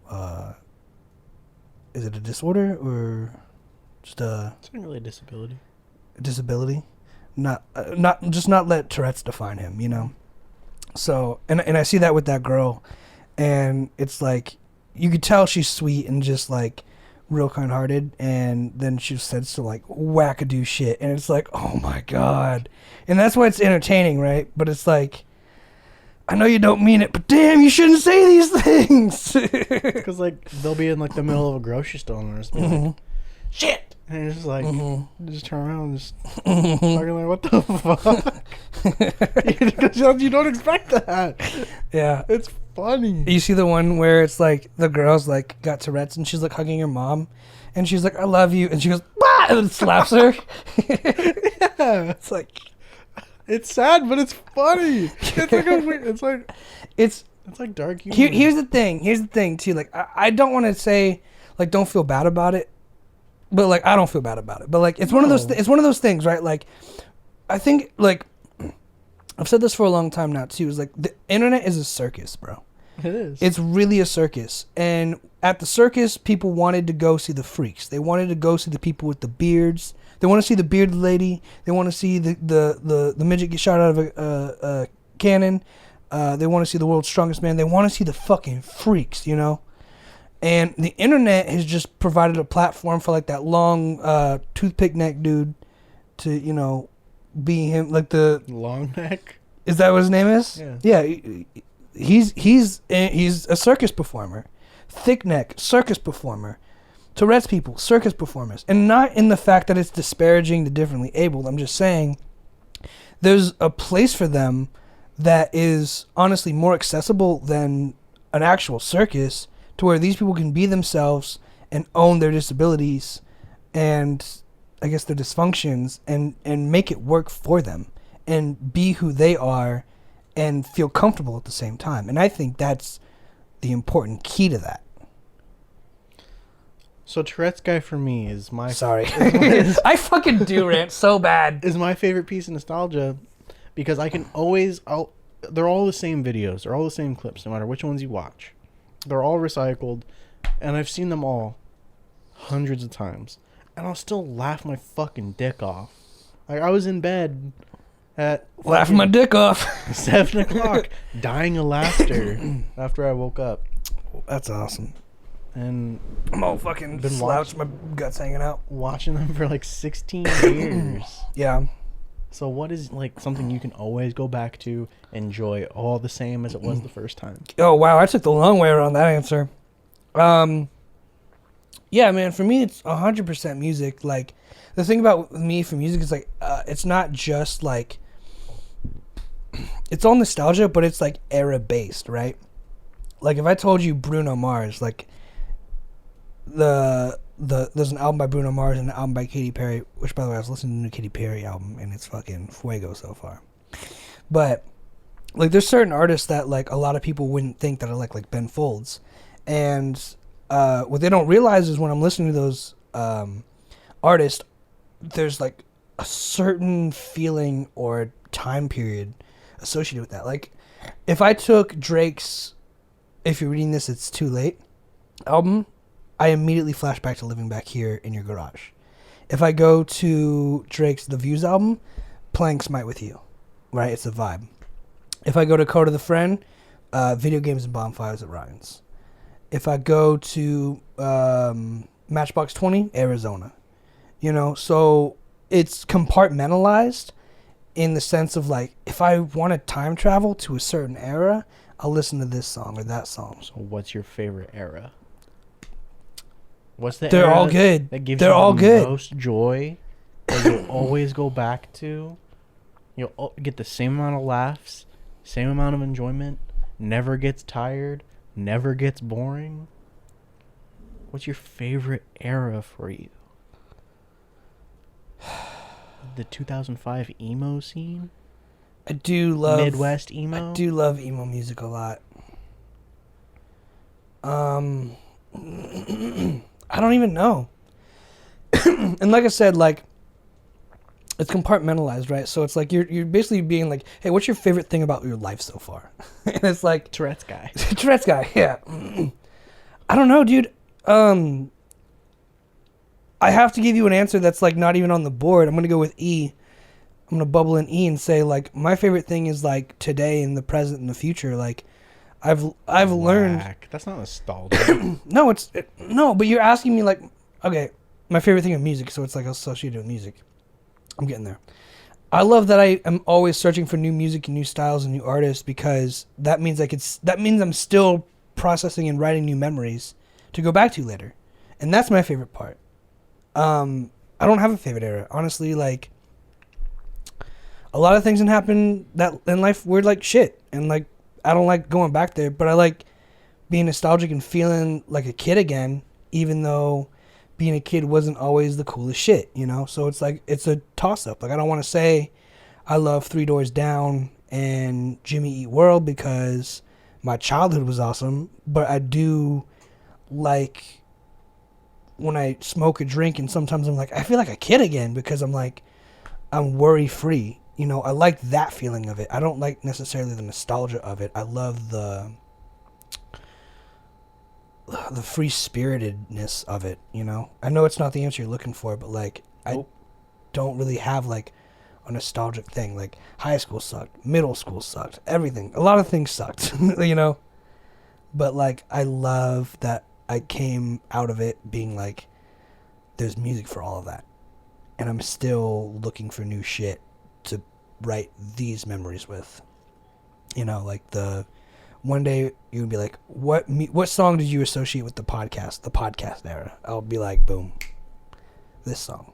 is it a disorder or just it's not really a disability, not let Tourette's define him, you know. So and I see that with that girl, and it's like you could tell she's sweet and just like real kind-hearted, and then she said some like wackadoo shit, and it's like, oh my god. And that's why it's entertaining, right? But it's like, I know you don't mean it, but damn, you shouldn't say these things. Because like they'll be in like the middle of a grocery store and just be like, shit, and it's just like just turn around and just fucking like, what the fuck? Because you don't expect that. Yeah, it's funny. You see the one where it's like the girl's like got Tourette's and she's like hugging her mom, and she's like, I love you, and she goes, bah! And slaps her. Yeah, it's like, it's sad, but it's funny. It's like a weird, it's like dark humor. Here's the thing too. Like I don't want to say like don't feel bad about it, but like I don't feel bad about it. But like it's one of those things, right? Like I think like I've said this for a long time now too. Is like the internet is a circus, bro. It is. It's really a circus, and at the circus, people wanted to go see the freaks. They wanted to go see the people with the beards. They want to see the bearded lady. They want to see the midget get shot out of a cannon. They want to see the world's strongest man. They want to see the fucking freaks, you know? And the internet has just provided a platform for, like, that long toothpick neck dude to, you know, be him, like the... Long neck? Is that what his name is? Yeah. Yeah, he's a circus performer. Thick neck, circus performer. Tourette's people, circus performers. And not in the fact that it's disparaging the differently abled. I'm just saying there's a place for them that is honestly more accessible than an actual circus, to where these people can be themselves and own their disabilities and I guess their dysfunctions and make it work for them and be who they are and feel comfortable at the same time. And I think that's the important key to that. So Tourette's guy for me is my... Sorry. I fucking do rant so bad. Is my favorite piece of nostalgia because I can always... they're all the same videos. They're all the same clips, no matter which ones you watch. They're all recycled, and I've seen them all hundreds of times. And I'll still laugh my fucking dick off. Like, I was in bed at... Laughing my dick off. 7 o'clock, dying of laughter after I woke up. That's awesome. And I'm all fucking slouched, my guts hanging out. Watching them for like 16 years. Yeah. So what is like something you can always go back to, enjoy all the same as it was the first time? Oh, wow. I took the long way around that answer. Yeah, man, for me, it's 100% music. Like, the thing about me for music is, like, it's not just, like, it's all nostalgia, but it's like era based, right? Like if I told you Bruno Mars, like there's an album by Bruno Mars and an album by Katy Perry, which by the way I was listening to the new Katy Perry album and it's fucking fuego so far. But like there's certain artists that like a lot of people wouldn't think that are like Ben Folds, and what they don't realize is when I'm listening to those artists, there's like a certain feeling or time period associated with that. Like if I took Drake's "If You're Reading This It's Too Late" album, I immediately flash back to living back here in your garage. If I go to Drake's The Views album, playing Smite with You, right? It's a vibe. If I go to Code of the Friend, video games and bonfires at Ryan's. If I go to Matchbox 20, Arizona. You know, so it's compartmentalized in the sense of like, if I want to time travel to a certain era, I'll listen to this song or that song. So what's your favorite era? What's the They're era all good. that gives They're you all the good. most joy, that you'll always go back to? You'll get the same amount of laughs, same amount of enjoyment, never gets tired, never gets boring. What's your favorite era for you? The 2005 emo scene? I do love Midwest emo? I do love emo music a lot. I don't even know. And like I said, like it's compartmentalized, right? So it's like you're basically being like, hey, what's your favorite thing about your life so far? And it's like Tourette's guy. Tourette's guy, yeah. I don't know, dude. I have to give you an answer that's like not even on the board. I'm gonna go with E. I'm gonna bubble in E and say like my favorite thing is like today and the present and the future. Like I've learned. That's not nostalgia. No, but you're asking me like, okay, my favorite thing is music, so it's like associated with music. I'm getting there. I love that I am always searching for new music and new styles and new artists because that means I'm still processing and writing new memories to go back to later, and that's my favorite part. I don't have a favorite era, honestly. Like a lot of things can happen that in life were like shit, and like I don't like going back there, but I like being nostalgic and feeling like a kid again, even though being a kid wasn't always the coolest shit, you know? So it's like, it's a toss-up. Like, I don't want to say I love Three Doors Down and Jimmy Eat World because my childhood was awesome, but I do like when I smoke a drink and sometimes I'm like, I feel like a kid again because I'm like, I'm worry-free. You know, I like that feeling of it. I don't like necessarily the nostalgia of it. I love the free-spiritedness of it, you know? I know it's not the answer you're looking for, but, like, I don't really have, like, a nostalgic thing. Like, high school sucked. Middle school sucked. Everything. A lot of things sucked, you know? But, like, I love that I came out of it being, like, there's music for all of that. And I'm still looking for new shit to write these memories with. You know, like, one day you would be like, what song did you associate with the podcast era? I'll be like, boom, this song.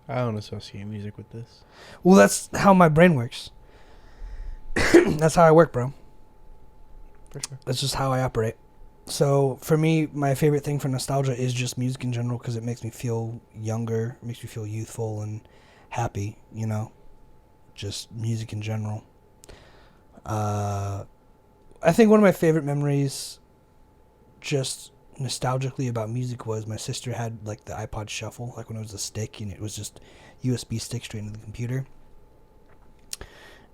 I don't associate music with this. Well, that's how my brain works. That's how I work, bro. For sure. That's just how I operate. So for me, my favorite thing for nostalgia is just music in general because it makes me feel younger, it makes me feel youthful and happy, you know? Just music in general. I think one of my favorite memories, just nostalgically about music, was my sister had like the iPod Shuffle, like when it was a stick and it was just USB stick straight into the computer.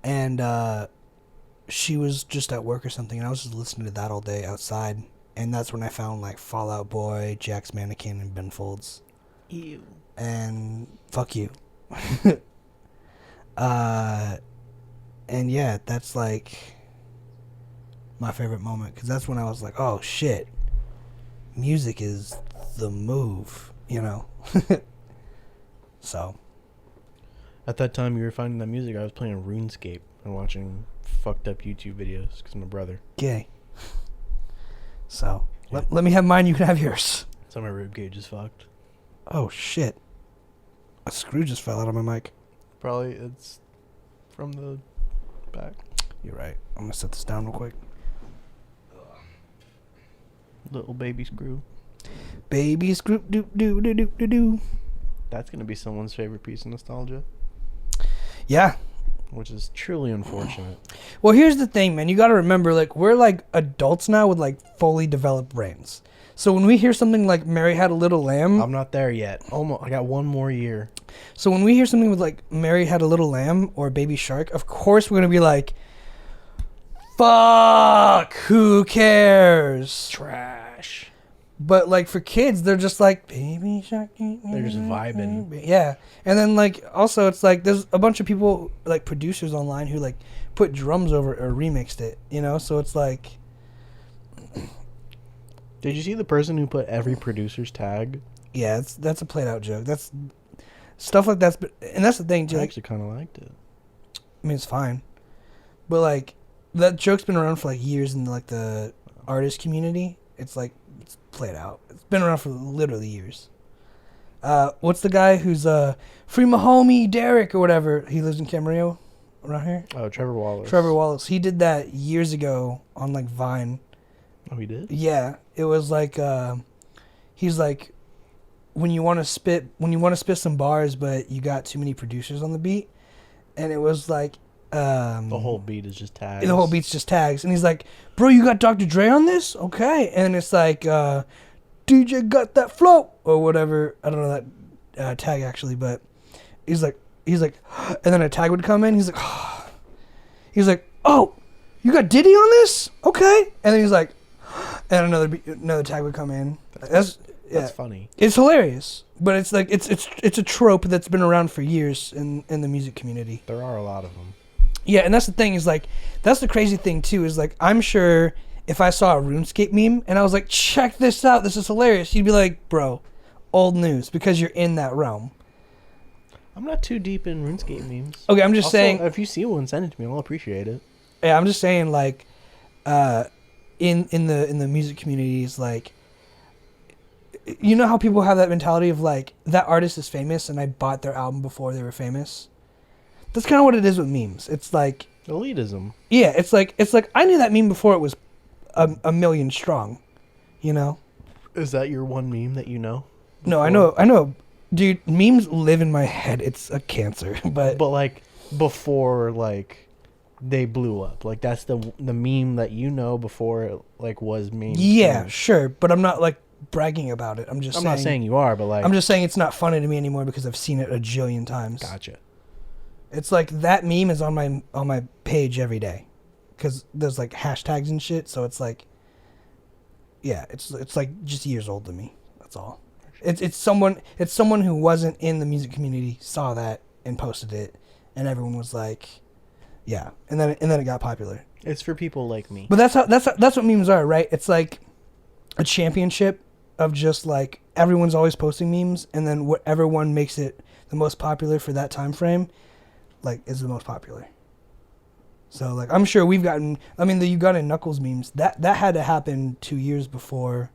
And she was just at work or something, and I was just listening to that all day outside. And that's when I found like Fall Out Boy, Jack's Mannequin, and Ben Folds. Ew. And fuck you. And yeah, that's like my favorite moment because that's when I was like, oh shit, music is the move, you know? So. At that time you were finding that music, I was playing RuneScape and watching fucked up YouTube videos because I'm a brother. Gay. So, yeah. Let me have mine, you can have yours. So my ribcage is fucked. Oh shit. A screw just fell out of my mic. Probably it's from the back. You're right. I'm gonna set this down real quick. Little baby screw. Baby screw doo doo doo doo doo doo. That's gonna be someone's favorite piece of nostalgia. Yeah. Which is truly unfortunate. Well, here's the thing, man. You got to remember, like, we're like adults now with like fully developed brains. So when we hear something like "Mary Had a Little Lamb," I'm not there yet. Almost. I got one more year. So when we hear something with like "Mary Had a Little Lamb" or "Baby Shark," of course we're gonna be like, "Fuck, who cares?" Trash. But like for kids, they're just like "Baby Shark." They're just vibing. Yeah, and then like also it's like there's a bunch of people like producers online who like put drums over it or remixed it, you know. So it's like. Did you see the person who put every producer's tag? Yeah, that's a played out joke. That's stuff like that's, and that's the thing too. I Like, actually kind of liked it. I mean, it's fine, but like that joke's been around for like years in like the artist community. It's like it's played out. It's been around for literally years. What's the guy who's free my homie Derek or whatever? He lives in Camarillo, around here. Oh, Trevor Wallace. Trevor Wallace. He did that years ago on like Vine. Oh, he did? Yeah, it was like he's like when you want to spit some bars, but you got too many producers on the beat, and it was like the whole beat is just tags. The whole beat's just tags, and he's like, "Bro, you got Dr. Dre on this? Okay," and it's like DJ got that flow or whatever. I don't know that tag actually, but he's like, and then a tag would come in. He's like, "Oh, you got Diddy on this? Okay," and then he's like. And another tag would come in. That's funny. It's hilarious, but it's like it's a trope that's been around for years in the music community. There are a lot of them. Yeah, and that's the thing is like that's the crazy thing too is like I'm sure if I saw a RuneScape meme and I was like, check this out, this is hilarious, you'd be like, bro, old news because you're in that realm. I'm not too deep in RuneScape memes. Okay, I'm just saying if you see one, send it to me. I'll appreciate it. Yeah, I'm just saying like. In the music community is like, you know how people have that mentality of like that artist is famous and I bought their album before they were famous. That's kind of what it is with memes. It's like elitism. Yeah, it's like I knew that meme before it was a million strong. You know. Is that your one meme that you know? Before? No, I know, dude. Memes live in my head. It's a cancer, but like before like. They blew up. Like that's the meme that you know before it like was meme. Yeah, sure, but I'm not like bragging about it. I'm not saying you are, but like I'm just saying it's not funny to me anymore because I've seen it a jillion times. Gotcha. It's like that meme is on my page every day, because there's like hashtags and shit. So it's like, yeah, it's like just years old to me. That's all. It's someone who wasn't in the music community saw that and posted it, and everyone was like. Yeah, and then it got popular. It's for people like me. But that's what memes are, right? It's like a championship of just like everyone's always posting memes, and then whatever one makes it the most popular for that time frame, like is the most popular. So like I'm sure we've gotten. I mean, the You Got It Knuckles memes that had to happen 2 years before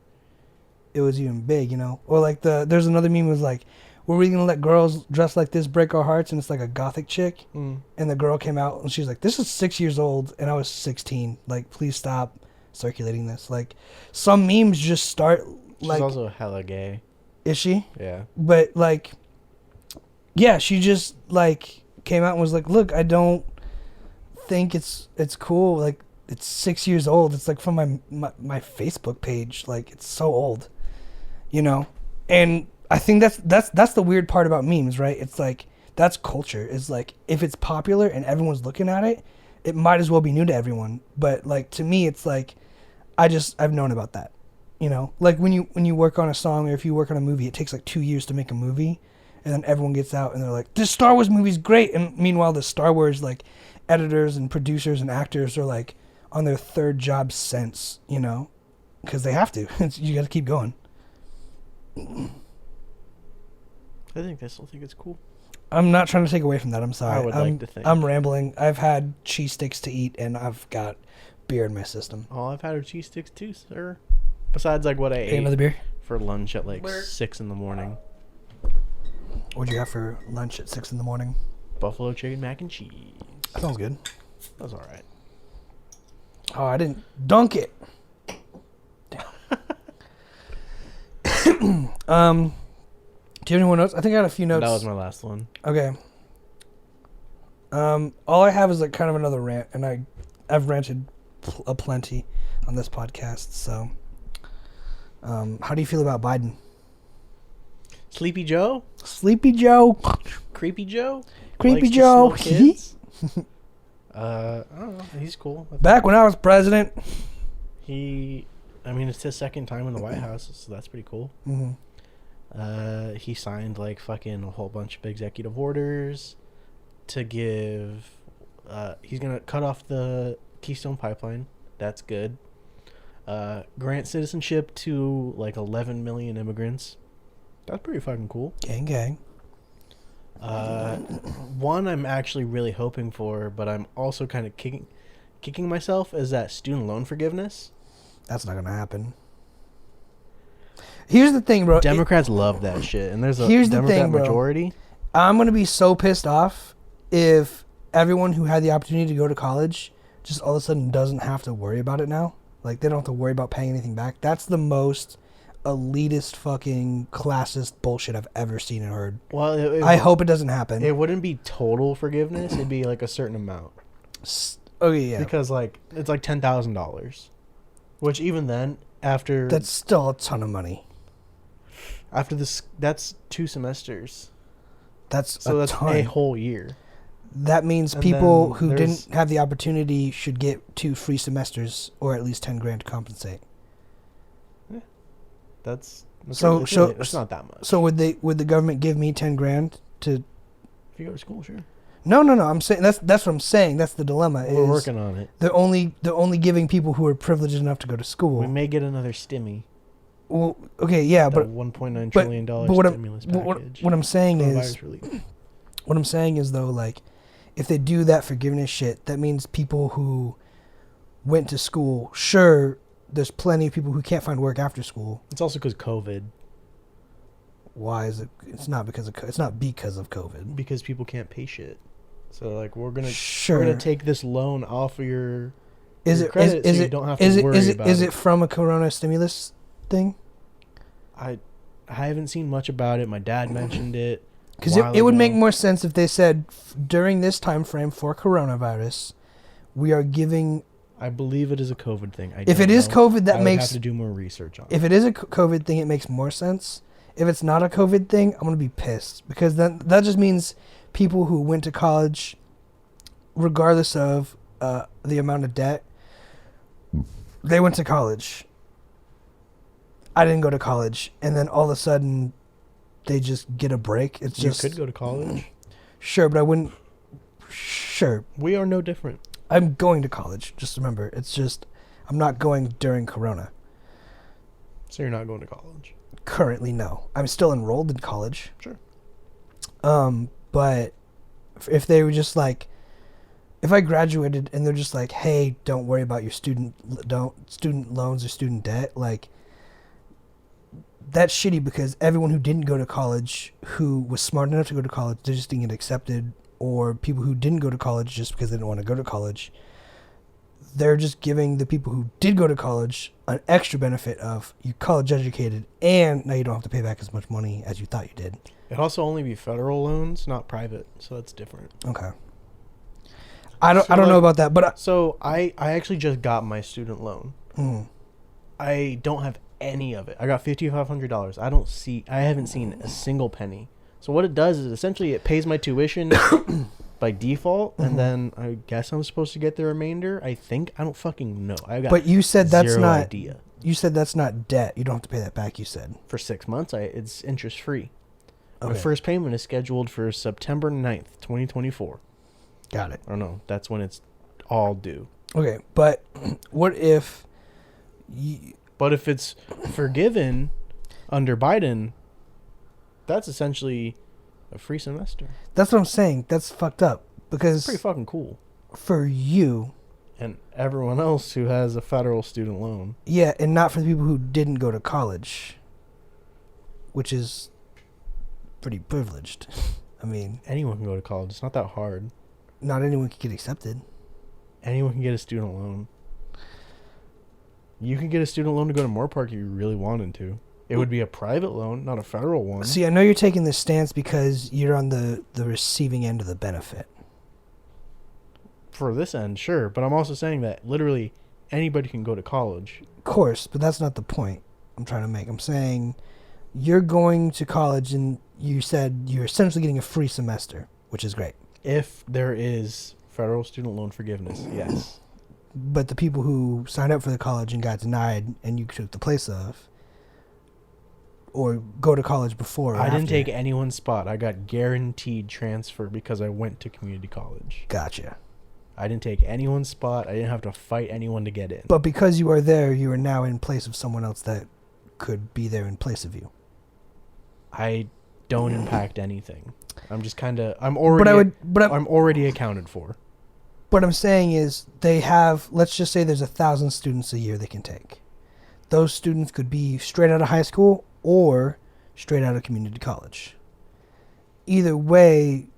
it was even big, you know. Or like there's another meme was like. Were we gonna let girls dress like this break our hearts? And it's like a gothic chick, and the girl came out and she's like, "This is 6 years old, and I was 16. Like, please stop circulating this." Like, some memes just start like. She's also hella gay. Is she? Yeah. But like, yeah, she just like came out and was like, "Look, I don't think it's cool. Like, it's 6 years old. It's like from my Facebook page. Like, it's so old, you know, and." I think that's the weird part about memes, right? It's like that's culture. It's like if it's popular and everyone's looking at it, it might as well be new to everyone. But like to me, it's like I've known about that, you know. Like when you work on a song or if you work on a movie, it takes like 2 years to make a movie, and then everyone gets out and they're like, "This Star Wars movie's great," and meanwhile the Star Wars like editors and producers and actors are like on their third job since, you know, because they have to. You got to keep going. I still think it's cool. I'm not trying to take away from that. I'm sorry. I would like to think. I'm rambling. I've had cheese sticks to eat, and I've got beer in my system. Oh, I've had cheese sticks too, sir. Besides, like what I ate another beer for lunch at like 6 in the morning. What'd you have for lunch at 6 in the morning? Buffalo chicken mac and cheese. That sounds good. That was all right. Oh, I didn't dunk it. Do you have any more notes? I think I had a few notes. That was my last one. Okay. All I have is like kind of another rant, and I've ranted aplenty on this podcast. So, how do you feel about Biden? Sleepy Joe? Sleepy Joe? Creepy Joe? Creepy Likes to Joe? smoke kids? I don't know. He's cool. Back when I was president. It's his second time in the White House, so that's pretty cool. Mm-hmm. He signed like fucking a whole bunch of executive orders to give. He's gonna cut off the Keystone Pipeline. That's good. Grant citizenship to like 11 million immigrants. That's pretty fucking cool. Gang, gang. One I'm actually really hoping for, but I'm also kind of kicking myself, is that student loan forgiveness. That's not gonna happen. Here's the thing, bro. Democrats love that shit, and there's a Democrat majority. I'm gonna be so pissed off if everyone who had the opportunity to go to college just all of a sudden doesn't have to worry about it now. Like, they don't have to worry about paying anything back. That's the most elitist fucking classist bullshit I've ever seen and heard. Well, I hope it doesn't happen. It wouldn't be total forgiveness. It'd be like a certain amount. Okay, yeah. Because like it's like $10,000, which even then, after that's still a ton of money. After this, that's 2 semesters. That's a whole year. That means And people who didn't have the opportunity should get 2 free semesters, or at least $10,000 to compensate. Yeah, that's it's not that much. So would the government give me $10,000 to? If you go to school, sure. No. I'm saying that's what I'm saying. That's the dilemma. We're working on it. They're only giving people who are privileged enough to go to school. We may get another stimmy. Well, okay, yeah, but $1.9 trillion stimulus package. What I'm saying is though, like, if they do that forgiveness shit, that means people who went to school, sure, there's plenty of people who can't find work after school. It's also because COVID. Why is it? It's not because of COVID. Because people can't pay shit. So like we're gonna take this loan off of your credit, so you don't have to worry about it. Is it from a Corona stimulus thing? I haven't seen much about it. My dad mentioned it. Because it would make more sense if they said during this time frame for coronavirus, we are giving. I believe it is a COVID thing. If it is COVID, I would have to do more research on it. If it is a COVID thing, it makes more sense. If it's not a COVID thing, I'm gonna be pissed, because then that just means people who went to college, regardless of the amount of debt, they went to college. I didn't go to college, and then all of a sudden, they just get a break. You could go to college. Sure, but I wouldn't. Sure. We are no different. I'm going to college. Just remember, it's just I'm not going during Corona. So you're not going to college? Currently, no. I'm still enrolled in college. Sure. But if they were just like, if I graduated and they're just like, hey, don't worry about your student loans or student debt, like, that's shitty, because everyone who didn't go to college, who was smart enough to go to college, they just didn't get accepted, or people who didn't go to college just because they didn't want to go to college, they're just giving the people who did go to college an extra benefit of you're college educated, and now you don't have to pay back as much money as you thought you did. It'd also only be federal loans, not private, so that's different. Okay. I don't know about that, but so I actually just got my student loan. Mm. I don't have any of it. I got $5,500. I haven't seen a single penny. So what it does is essentially it pays my tuition by default, and then I guess I'm supposed to get the remainder. I don't fucking know. But you said that's not idea. You said that's not debt. You don't have to pay that back. You said for 6 months. It's interest free. Okay. My first payment is scheduled for September 9th, 2024. Got it. I don't know. That's when it's all due. Okay, but what if? But if it's forgiven under Biden, that's essentially a free semester. That's what I'm saying. That's fucked up, because it's pretty fucking cool for you and everyone else who has a federal student loan. Yeah, and not for the people who didn't go to college, which is pretty privileged. I mean, anyone can go to college. It's not that hard. Not anyone can get accepted. Anyone can get a student loan. You can get a student loan to go to Moorpark if you really wanted to. It would be a private loan, not a federal one. See, I know you're taking this stance because you're on the receiving end of the benefit. For this end, sure. But I'm also saying that literally anybody can go to college. Of course, but that's not the point I'm trying to make. I'm saying you're going to college and you said you're essentially getting a free semester, which is great. If there is federal student loan forgiveness, yes. But the people who signed up for the college and got denied and you took the place of, or go to college before or I didn't after. take anyone's spot. I got guaranteed transfer because I went to community college. Gotcha. I didn't take anyone's spot. I didn't have to fight anyone to get in. But because you are there, you are now in place of someone else that could be there in place of you. I don't impact anything. I'm just kind of... I'm already accounted for. What I'm saying is they have... Let's just say there's 1,000 students a year they can take. Those students could be straight out of high school or straight out of community college. Either way,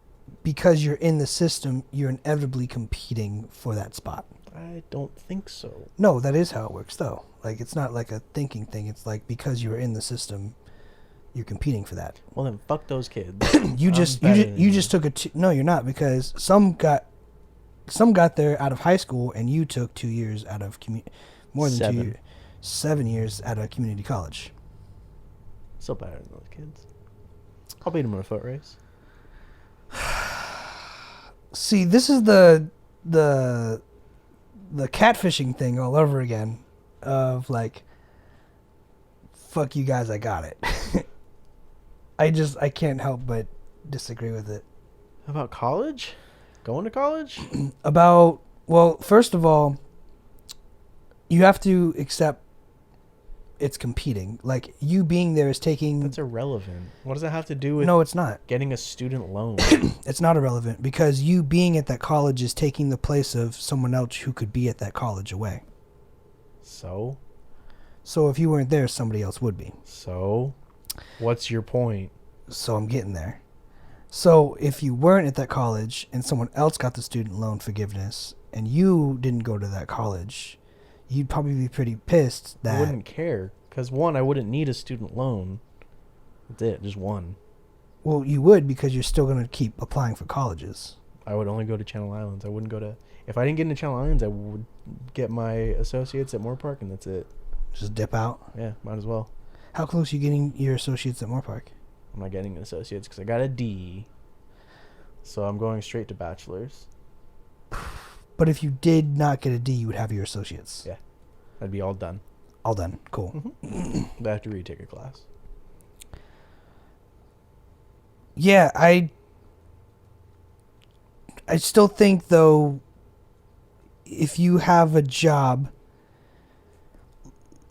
because you're in the system, you're inevitably competing for that spot. I don't think so. No, that is how it works, though. Like, it's not like a thinking thing. It's like because you're in the system, you're competing for that. Well, then fuck those kids. you just took no, you're not, because some got there out of high school, and you took 2 years out of 2 years, 7 years out of community college. Still better than those kids. I'll beat them in a foot race. See, this is the catfishing thing all over again. Of like, fuck you guys, I got it. I can't help but disagree with it. How about college? Going to college? Well, first of all, you have to accept it's competing. Like, you being there is taking... That's irrelevant. What does that have to do with... No, it's not. Getting a student loan? It's not irrelevant, because you being at that college is taking the place of someone else who could be at that college away. So? So if you weren't there, somebody else would be. So? What's your point? So I'm getting there. So if you weren't at that college and someone else got the student loan forgiveness and you didn't go to that college, you'd probably be pretty pissed that... I wouldn't care. Because, one, I wouldn't need a student loan. That's it. Just one. Well, you would, because you're still going to keep applying for colleges. I would only go to Channel Islands. I wouldn't go to... If I didn't get into Channel Islands, I would get my associates at Moorpark, and that's it. Just dip out? Yeah, might as well. How close are you getting your associates at Moorpark? I'm not getting an associates because I got a D. So I'm going straight to bachelor's. But if you did not get a D, you would have your associates. Yeah. That'd be all done. All done. Cool. Mm-hmm. I have to retake a class. Yeah, I still think, though, if you have a job...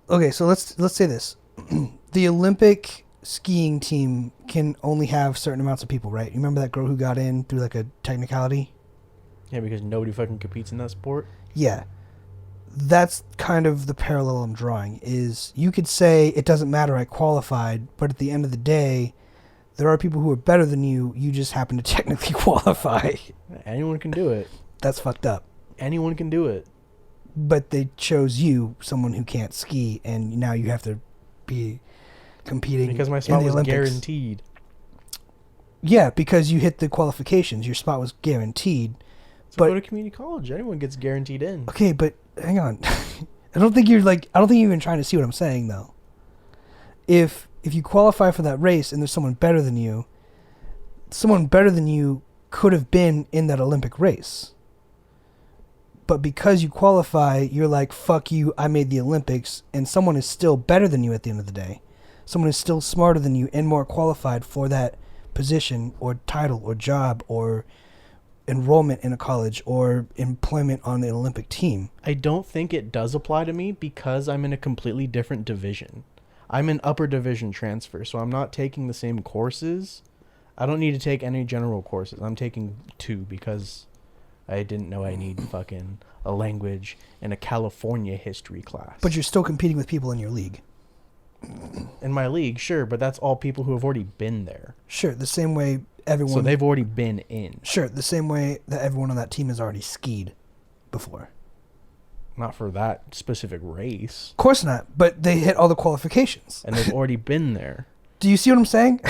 Okay, so let's say this. The Olympic skiing team can only have certain amounts of people, right? You remember that girl who got in through like a technicality? Yeah, because nobody fucking competes in that sport. Yeah. That's kind of the parallel I'm drawing, is you could say it doesn't matter, I qualified, but at the end of the day, there are people who are better than you, you just happen to technically qualify. Anyone can do it. That's fucked up. Anyone can do it. But they chose you, someone who can't ski, and now you have to be competing because my spot in the was Olympics. Guaranteed. Yeah, because you hit the qualifications. Your spot was guaranteed. So but go to community college. Anyone gets guaranteed in. Okay, but hang on. I don't think you're even trying to see what I'm saying, though. If you qualify for that race and there's someone better than you could have been in that Olympic race. But because you qualify, you're like, fuck you, I made the Olympics, and someone is still better than you at the end of the day. Someone is still smarter than you and more qualified for that position or title or job or enrollment in a college or employment on the Olympic team. I don't think it does apply to me because I'm in a completely different division. I'm an upper division transfer, so I'm not taking the same courses. I don't need to take any general courses. I'm taking 2 because I didn't know I need fucking a language and a California history class. But you're still competing with people in your league. In my league, sure, but that's all people who have already been there. Sure, the same way everyone. So they've already been in. Sure, the same way that everyone on that team has already skied before. Not for that specific race. Of course not, but they hit all the qualifications. And they've already been there. Do you see what I'm saying?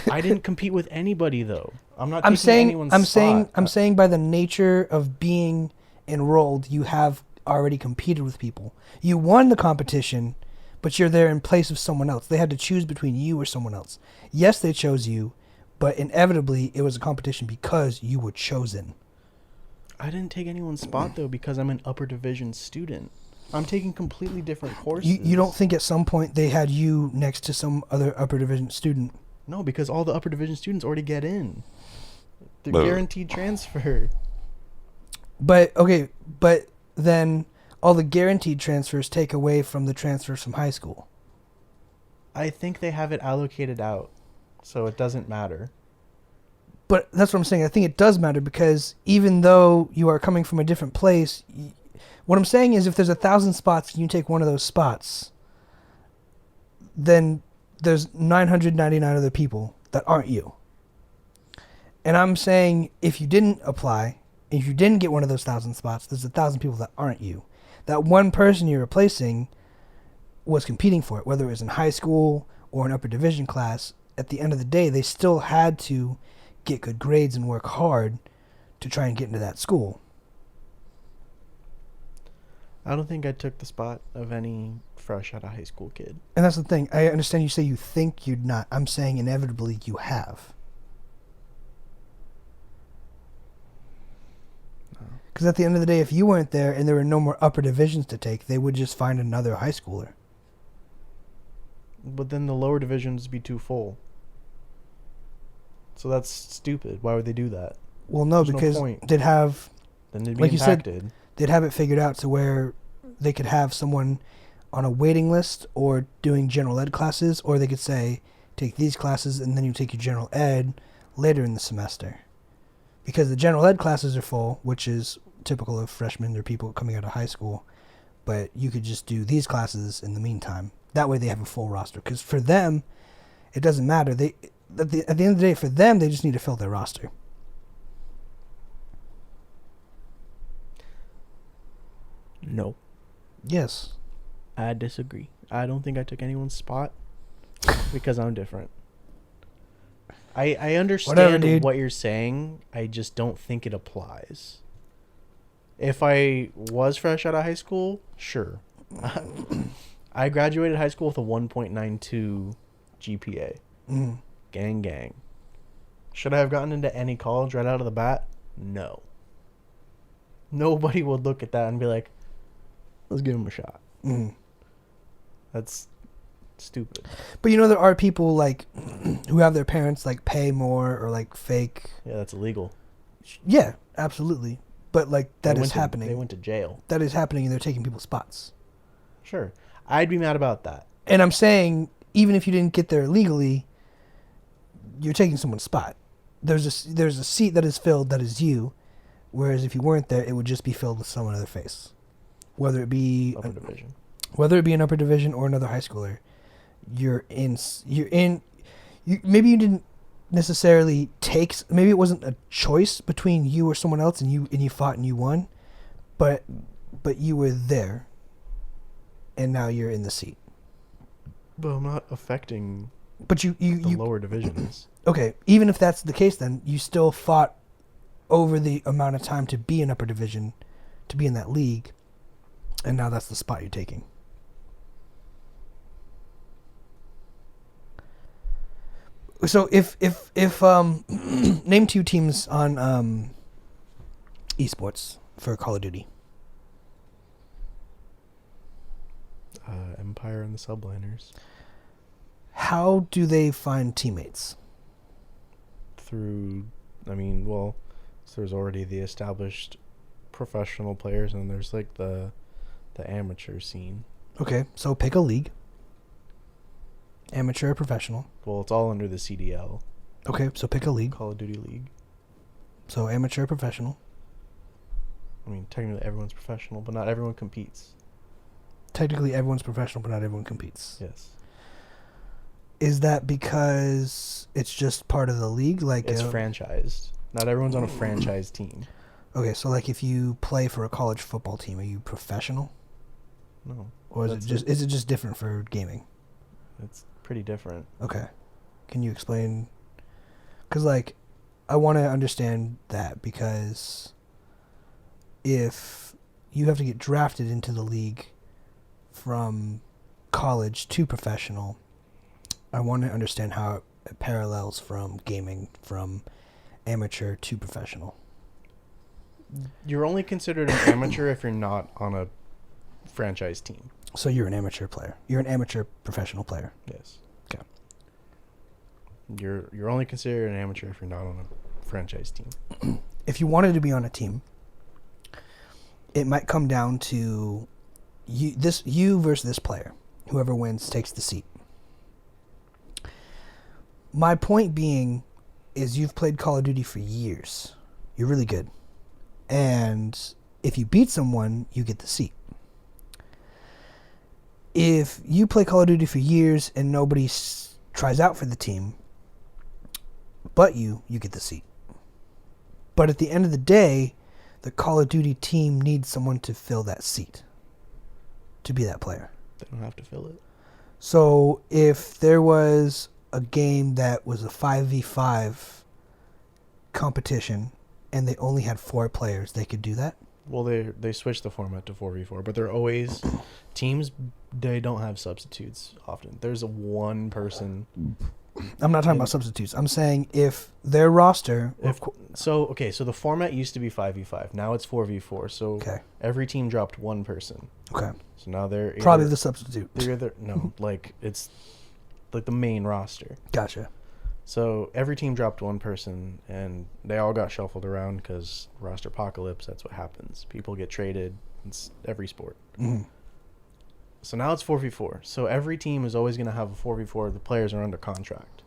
I didn't compete with anybody, though. I'm not I'm taking saying, anyone's I'm spot. saying, I'm saying by the nature of being enrolled, you have already competed with people. You won the competition, but you're there in place of someone else. They had to choose between you or someone else. Yes, they chose you, but inevitably it was a competition because you were chosen. I didn't take anyone's spot, though, because I'm an upper division student. I'm taking completely different courses. You don't think at some point they had you next to some other upper division student? No, because all the upper division students already get in. They're guaranteed transfer. But then all the guaranteed transfers take away from the transfers from high school. I think they have it allocated out, so it doesn't matter. But that's what I'm saying. I think it does matter because even though you are coming from a different place, what I'm saying is if there's 1,000 spots and you take one of those spots, then there's 999 other people that aren't you. And I'm saying if you didn't apply, if you didn't get one of those 1,000 spots, there's 1,000 people that aren't you. That one person you're replacing was competing for it, whether it was in high school or an upper division class. At the end of the day, they still had to get good grades and work hard to try and get into that school. I don't think I took the spot of any fresh out of high school kid. And that's the thing. I understand you say you think you're not. I'm saying inevitably you have. Because at the end of the day, if you weren't there and there were no more upper divisions to take, they would just find another high schooler. But then the lower divisions would be too full. So that's stupid. Why would they do that? Well, no, There's because no point. they'd have, Then they'd be like you impacted. said, they'd have it figured out to where they could have someone on a waiting list or doing general ed classes, or they could say, take these classes and then you take your general ed later in the semester. Because the general ed classes are full, which is typical of freshmen or people coming out of high school, but you could just do these classes in the meantime. That way they have a full roster. Because for them, it doesn't matter. At the end of the day, for them, they just need to fill their roster. No. Yes. I disagree. I don't think I took anyone's spot because I'm different. I understand what you're saying. I just don't think it applies. If I was fresh out of high school, sure. I graduated high school with a 1.92 GPA. Mm. Gang. Should I have gotten into any college right out of the bat? No. Nobody would look at that and be like, let's give him a shot. Mm. That's stupid. But you know, there are people like who have their parents like pay more or like fake. Yeah, that's illegal. Yeah, absolutely. But like that is happening. They went to jail. That is happening, and they're taking people's spots. Sure. I'd be mad about that. And I'm saying, even if you didn't get there legally, you're taking someone's spot. There's a seat that is filled that is you, whereas if you weren't there, it would just be filled with someone other face. Whether it be Upper division. Whether it be an upper division or another high schooler, maybe you didn't necessarily maybe it wasn't a choice between you or someone else and you fought and you won, but you were there and now you're in the seat. But I'm not affecting But you lower divisions. Okay, even if that's the case, then you still fought over the amount of time to be in upper division, to be in that league, and now that's the spot you're taking. So if name two teams on esports for Call of Duty. Empire and the Subliners. How do they find teammates? So there's already the established professional players, and there's like the amateur scene. Okay, so pick a league. Amateur or professional. Well, it's all under the CDL. Okay, so pick a league. Call of Duty League. So amateur or professional. I mean, technically everyone's professional, but not everyone competes. Technically everyone's professional, but not everyone competes. Yes. Is that because it's just part of the league? Like It's franchised. Not everyone's on a franchise team. Okay, so like if you play for a college football team, are you professional? No. Or is it just different for gaming? It's pretty different. Okay. Can you explain? Because, like, I want to understand that, because if you have to get drafted into the league from college to professional, I want to understand how it parallels from gaming from amateur to professional. You're only considered an amateur if you're not on a franchise team. So you're an amateur player. You're an amateur professional player. Yes. Okay. You're only considered an amateur if you're not on a franchise team. If you wanted to be on a team, it might come down to you versus this player. Whoever wins takes the seat. My point being is you've played Call of Duty for years. You're really good. And if you beat someone, you get the seat. If you play Call of Duty for years and nobody tries out for the team, but you get the seat. But at the end of the day, the Call of Duty team needs someone to fill that seat, to be that player. They don't have to fill it. So if there was a game that was a 5v5 competition and they only had 4 players, they could do that? Well, they switched the format to 4v4, but they're always teams. They don't have substitutes often. There's a one person. I'm not talking about substitutes. I'm saying if their roster. So the format used to be 5v5. Now it's 4v4. So every team dropped one person. Okay. So now they're probably the substitute. Like it's like the main roster. Gotcha. So every team dropped one person, and they all got shuffled around because roster apocalypse. That's what happens. People get traded. It's every sport. Mm-hmm. So now it's 4v4. So every team is always going to have a 4v4. The players are under contract.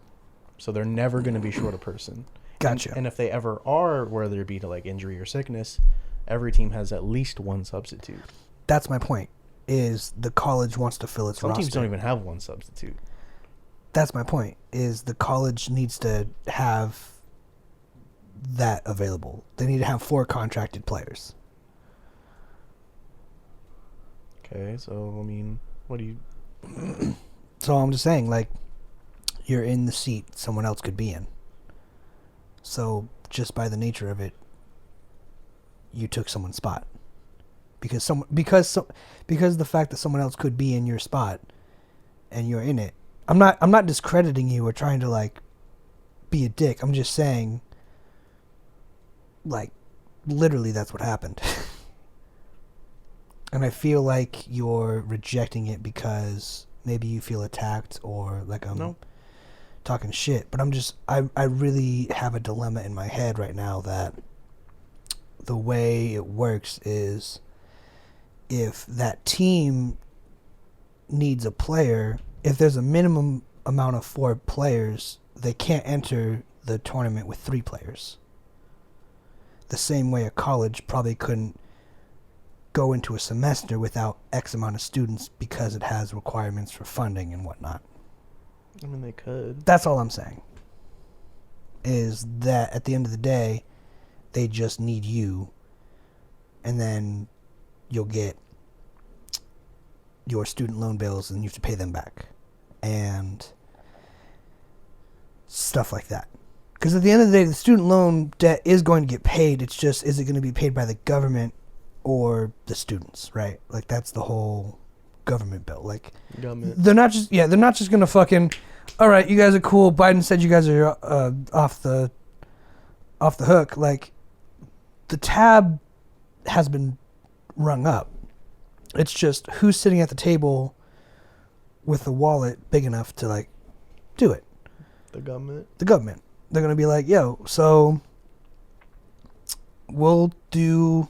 So they're never going to be short a person. Gotcha. And if they ever are, whether it be to like injury or sickness, every team has at least one substitute. That's my point, is the college wants to fill its roster. Some teams don't even have one substitute. That's my point, is the college needs to have that available. They need to have 4 contracted players. Okay, so, I mean, what do you... So I'm just saying, like, you're in the seat someone else could be in. So just by the nature of it, you took someone's spot. Because the fact that someone else could be in your spot and you're in it. I'm not discrediting you or trying to like be a dick. I'm just saying, like, literally that's what happened. And I feel like you're rejecting it because maybe you feel attacked or like I'm talking shit. But I really have a dilemma in my head right now that the way it works is if that team needs a player, if there's a minimum amount of 4 players, they can't enter the tournament with 3 players. The same way a college probably couldn't go into a semester without X amount of students because it has requirements for funding and whatnot. I mean, they could. That's all I'm saying. Is that at the end of the day, they just need you, and then you'll get your student loan bills and you have to pay them back and stuff like that. Because at the end of the day, the student loan debt is going to get paid. It's just, is it going to be paid by the government or the students, right? Like, that's the whole government bill. Like, they're not just going to fucking, all right, you guys are cool. Biden said you guys are off the hook. Like, the tab has been rung up. It's just who's sitting at the table with the wallet big enough to, like, do it. The government. They're going to be like, yo, so we'll do,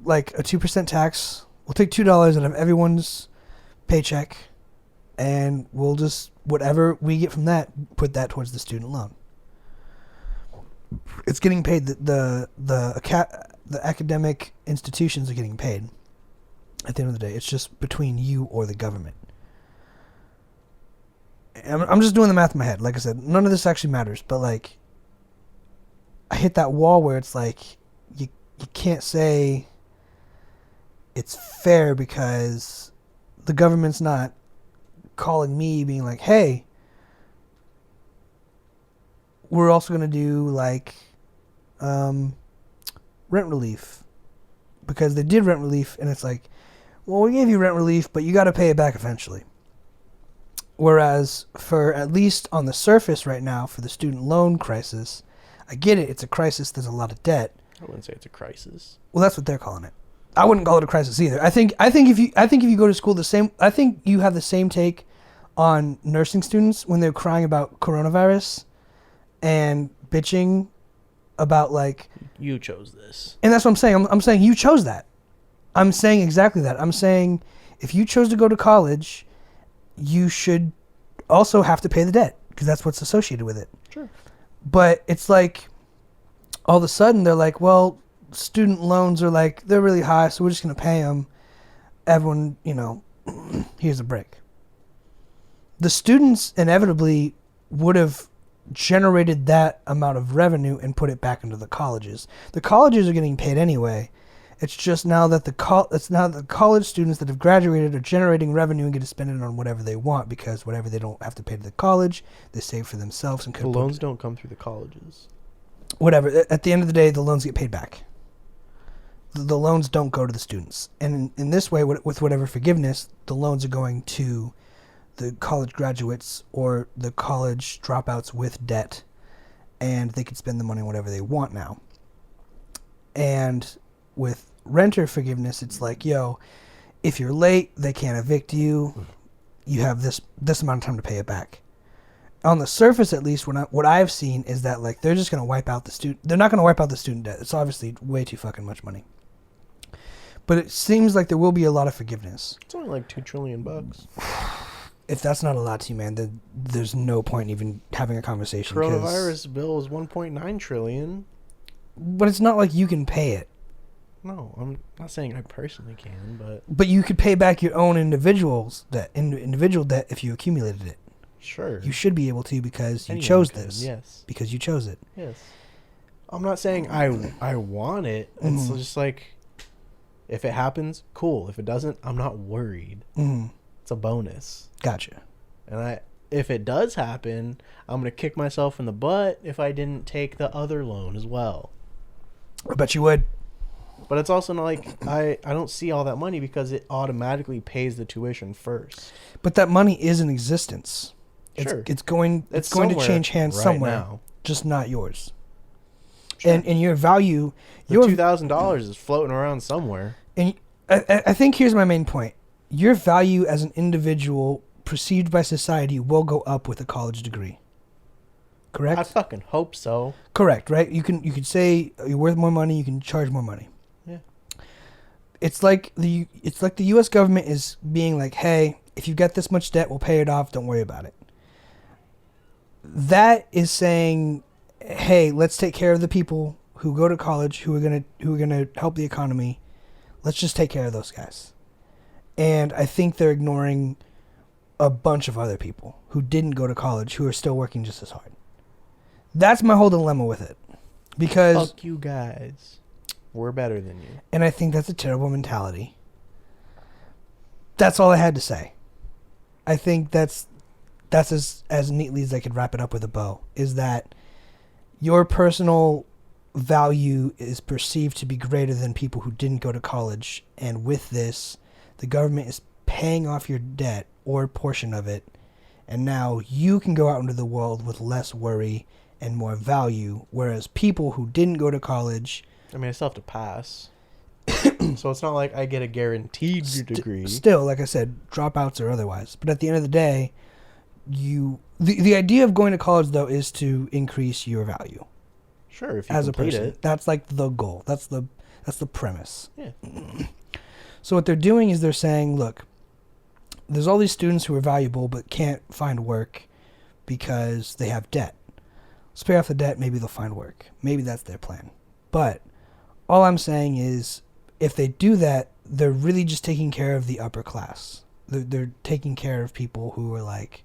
like, a 2% tax. We'll take $2 out of everyone's paycheck, and we'll just, whatever we get from that, put that towards the student loan. It's getting paid. The academic institutions are getting paid. At the end of the day, it's just between you or the government. I'm just doing the math in my head. Like I said, none of this actually matters. But like, I hit that wall where it's like, you can't say it's fair because the government's not calling me being like, hey, we're also going to do like rent relief, because they did rent relief, and it's like, well, we gave you rent relief, but you got to pay it back eventually. Whereas for, at least on the surface right now, for the student loan crisis, I get it, it's a crisis, there's a lot of debt. I wouldn't say it's a crisis. Well, that's what they're calling it. I wouldn't call it a crisis either. I think if you go to school I think you have the same take on nursing students when they're crying about coronavirus and bitching about like, you chose this. And that's what I'm saying. I'm saying you chose that. I'm saying exactly that. I'm saying if you chose to go to college, you should also have to pay the debt because that's what's associated with it. Sure. But it's like all of a sudden they're like, well, student loans are like, they're really high, so we're just going to pay them. Everyone, here's a break. The students inevitably would have generated that amount of revenue and put it back into the colleges. The colleges are getting paid anyway. It's just now that the college students that have graduated are generating revenue and get to spend it on whatever they want, because whatever they don't have to pay to the college, they save for themselves and the loans don't come through the colleges. Whatever. At the end of the day, the loans get paid back. The loans don't go to the students. And in this way, with whatever forgiveness, the loans are going to the college graduates or the college dropouts with debt, and they can spend the money on whatever they want now. And with renter forgiveness, it's like, yo, if you're late, they can't evict you. You have this amount of time to pay it back. On the surface, at least, what I've seen is that like they're just going to wipe out the student. They're not going to wipe out the student debt. It's obviously way too fucking much money. But it seems like there will be a lot of forgiveness. It's only like $2 trillion. If that's not a lot to you, man, then there's no point in even having a conversation. Coronavirus bill is $1.9 trillion. But it's not like you can pay it. No, I'm not saying I personally can, but... But you could pay back your own individual debt if you accumulated it. Sure. You should be able to because you Anyone chose could, this. yes. Because you chose it. Yes. I'm not saying I want it. It's just like, if it happens, cool. If it doesn't, I'm not worried. It's a bonus. Gotcha. And if it does happen, I'm going to kick myself in the butt if I didn't take the other loan as well. I bet you would. But it's also not like I don't see all that money because it automatically pays the tuition first. But that money is in existence. Sure. It's going to change hands right somewhere, now. Just not yours. Sure. And your value... Your $2,000 is floating around somewhere. And I think here's my main point. Your value as an individual perceived by society will go up with a college degree. Correct? I fucking hope so. Correct, right? You could say you're worth more money, you can charge more money. Yeah. It's like the US government is being like, "Hey, if you've got this much debt, we'll pay it off, don't worry about it." That is saying, "Hey, let's take care of the people who go to college who are going to help the economy. Let's just take care of those guys." And I think they're ignoring a bunch of other people who didn't go to college who are still working just as hard. That's my whole dilemma with it. Because... Fuck you guys. We're better than you. And I think that's a terrible mentality. That's all I had to say. I think that's as neatly as I could wrap it up with a bow. Is that your personal value is perceived to be greater than people who didn't go to college. And with this, the government is paying off your debt or a portion of it. And now you can go out into the world with less worry and more value. Whereas people who didn't go to college... I mean, I still have to pass. So it's not like I get a guaranteed degree. Still, like I said, dropouts or otherwise. But at the end of the day, the idea of going to college, though, is to increase your value. Sure, if you as complete a person. it. That's like the goal. That's the premise. Yeah. So what they're doing is they're saying, look, there's all these students who are valuable but can't find work because they have debt. Let's pay off the debt, maybe they'll find work. Maybe that's their plan. But all I'm saying is, if they do that, they're really just taking care of the upper class. They're taking care of people who are like,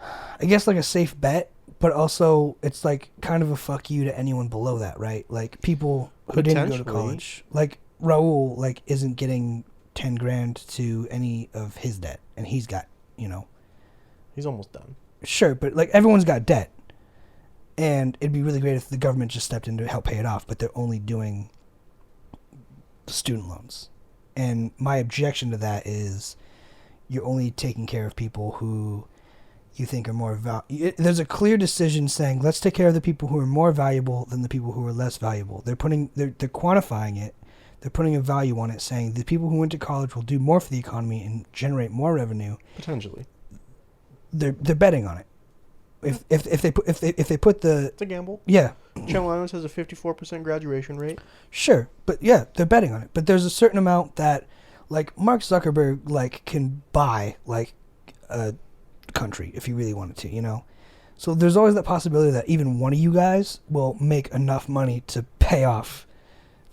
I guess like a safe bet, but also it's like kind of a fuck you to anyone below that, right? Like people who didn't go to college, like Raul, like isn't getting 10 grand to any of his debt, and he's got, he's almost done. Sure, but like everyone's got debt, and it'd be really great if the government just stepped in to help pay it off, but they're only doing student loans. And my objection to that is you're only taking care of people who you think are more there's a clear decision saying let's take care of the people who are more valuable than the people who are less valuable. They're quantifying it. They're putting a value on it, saying the people who went to college will do more for the economy and generate more revenue. Potentially. They're betting on it. If they put the... It's a gamble. Yeah. Channel Islands has a 54% graduation rate. Sure, but yeah, they're betting on it. But there's a certain amount that, like, Mark Zuckerberg, like, can buy, like, a country if he really wanted to, So there's always that possibility that even one of you guys will make enough money to pay off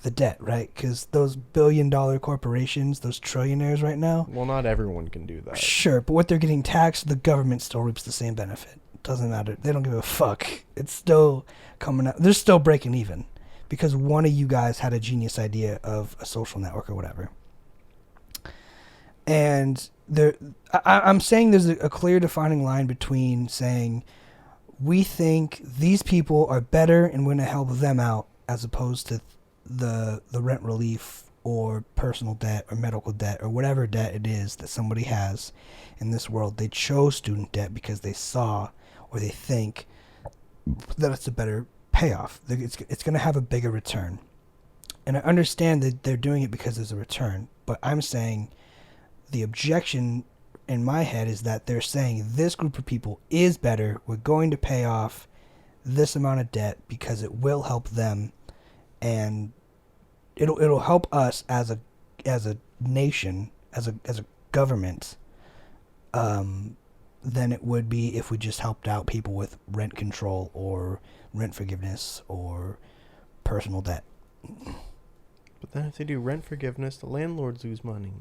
the debt, right? Because those billion-dollar corporations, those trillionaires right now... Well, not everyone can do that. Sure, but what they're getting taxed, the government still reaps the same benefit. Doesn't matter. They don't give a fuck. It's still coming out. They're still breaking even because one of you guys had a genius idea of a social network or whatever. And I'm saying there's a clear defining line between saying we think these people are better and we're going to help them out as opposed to the rent relief or personal debt or medical debt or whatever debt it is that somebody has in this world. They chose student debt because they saw or they think that it's a better payoff. It's going to have a bigger return. And I understand that they're doing it because there's a return, but I'm saying the objection in my head is that they're saying this group of people is better. We're going to pay off this amount of debt because it will help them, and it'll help us as a nation, as a government, than it would be if we just helped out people with rent control or rent forgiveness or personal debt. But then if they do rent forgiveness, the landlords lose money.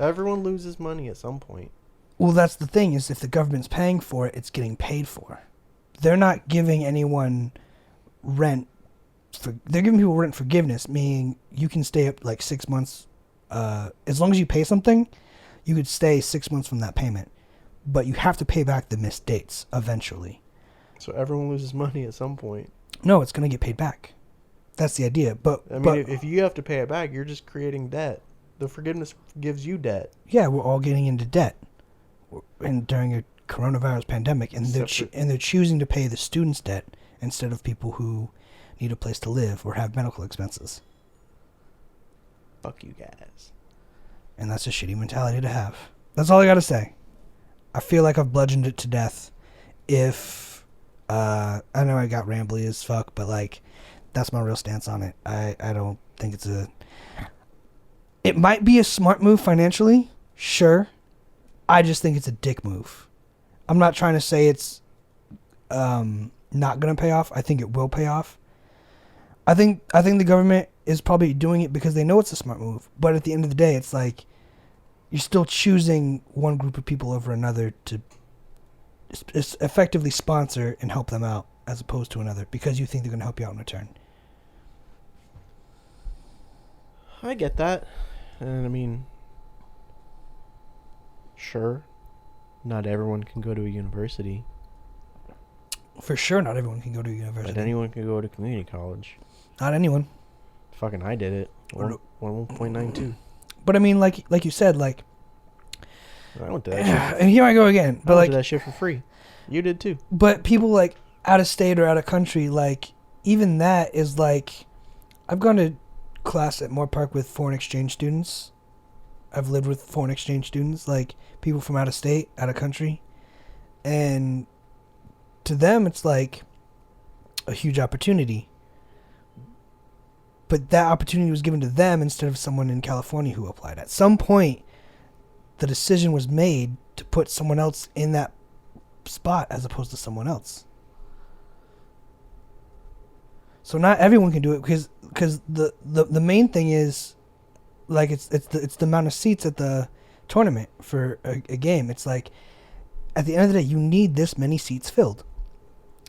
Everyone loses money at some point. Well, that's the thing, is if the government's paying for it, it's getting paid for. They're not giving anyone rent. They're giving people rent forgiveness, meaning you can stay up like 6 months. As long as you pay something, you could stay 6 months from that payment. But you have to pay back the missed dates eventually. So everyone loses money at some point. No, it's going to get paid back. That's the idea. But if you have to pay it back, you're just creating debt. The forgiveness gives you debt. Yeah, we're all getting into debt, and during a coronavirus pandemic, and they're choosing to pay the students' debt instead of people who need a place to live or have medical expenses. Fuck you guys. And that's a shitty mentality to have. That's all I gotta say. I feel like I've bludgeoned it to death. If I know I got rambly as fuck, but like that's my real stance on it. I don't think it's a... It might be a smart move financially, sure. I just think it's a dick move. I'm not trying to say it's not going to pay off. I think it will pay off. I think the government is probably doing it because they know it's a smart move. But at the end of the day, it's like you're still choosing one group of people over another to effectively sponsor and help them out as opposed to another because you think they're going to help you out in return. I get that. And I mean, sure, not everyone can go to a university. For sure, not everyone can go to a university. But anyone can go to community college. Not anyone. Fucking I did it. 1.92. But I mean, like you said, like... I went to that shit. And here I go again. But I went to that shit for free. You did too. But people like out of state or out of country, like even that is like... I've gone to class at Moore Park with foreign exchange students. I've lived with foreign exchange students, like people from out of state, out of country. And to them, it's like a huge opportunity. But that opportunity was given to them instead of someone in California who applied. At some point, the decision was made to put someone else in that spot as opposed to someone else. So not everyone can do it because the main thing is like it's the amount of seats at the tournament for a game. It's like at the end of the day, you need this many seats filled.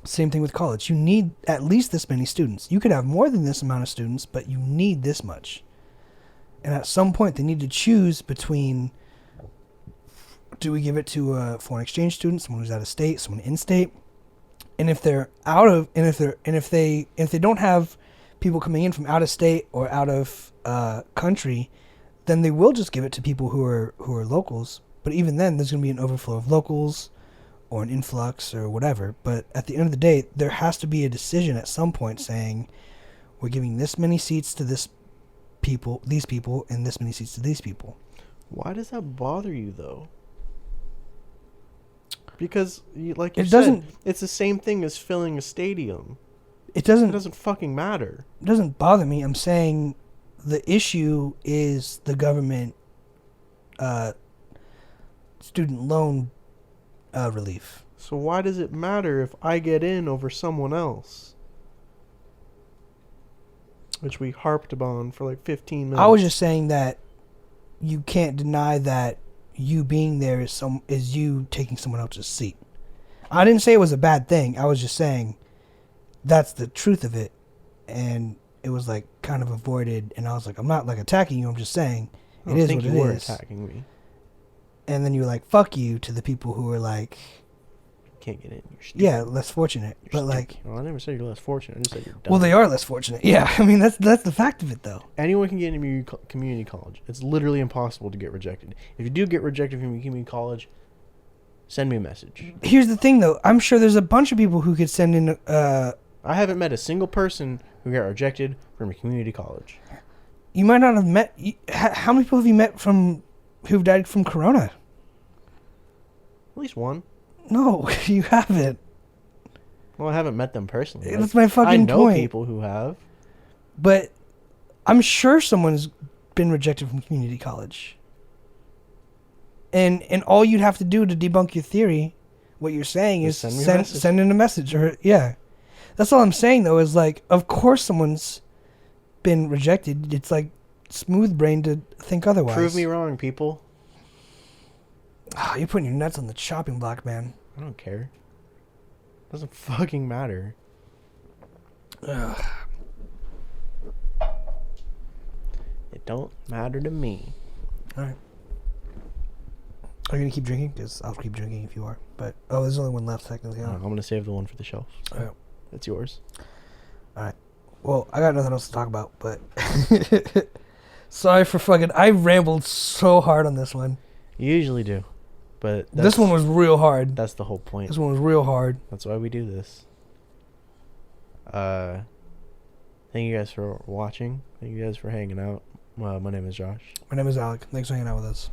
Same thing with college. You need at least this many students. You could have more than this amount of students, but you need this much. And at some point, they need to choose between, do we give it to a foreign exchange student, someone who's out of state, someone in state? And if they're if they don't have people coming in from out of state or out of country, then they will just give it to people who are locals. But even then, there's going to be an overflow of locals or an influx or whatever. But at the end of the day, there has to be a decision at some point saying, we're giving this many seats to these people, and this many seats to these people. Why does that bother you, though? Because, like you said, it's the same thing as filling a stadium. It doesn't fucking matter. It doesn't bother me. I'm saying the issue is the government student loan relief. So why does it matter if I get in over someone else? Which we harped upon for like 15 minutes. I was just saying that you can't deny that you being there is you taking someone else's seat. I didn't say it was a bad thing. I was just saying that's the truth of it. And it was like kind of avoided. And I was like, I'm not like attacking you. I'm just saying it is what it is. You were attacking me. And then you were like, fuck you to the people who were like, can't get in. You're stupid. Yeah, less fortunate. You're but stupid. Well, I never said you're less fortunate. I just said you're dumb. Well, they are less fortunate. Yeah, I mean that's the fact of it, though. Anyone can get into community college. It's literally impossible to get rejected. If you do get rejected from community college, send me a message. Here's the thing, though. I'm sure there's a bunch of people who could send in. I haven't met a single person who got rejected from a community college. You might not have met. How many people have you met who've died from corona? At least one. No, you haven't. Well, I haven't met them personally. That's my fucking point. I know people who have. But I'm sure someone's been rejected from community college. And all you'd have to do to debunk your theory, what you're saying is send in a message. Or yeah. That's all I'm saying, though, is like, of course someone's been rejected. It's like smooth brain to think otherwise. Prove me wrong, people. Oh, you're putting your nuts on the chopping block, man. I don't care. Doesn't fucking matter. Ugh. It don't matter to me. All right. Are you gonna keep drinking? Because I'll keep drinking if you are. But there's only one left technically. I'm gonna save the one for the shelf. So all right. That's yours. All right. Well, I got nothing else to talk about, but sorry for fucking. I rambled so hard on this one. You usually do. But this one was real hard. That's the whole point. This one was real hard. That's why we do this. Thank you guys for watching. Thank you guys for hanging out. My name is Josh. My name is Alec. Thanks for hanging out with us.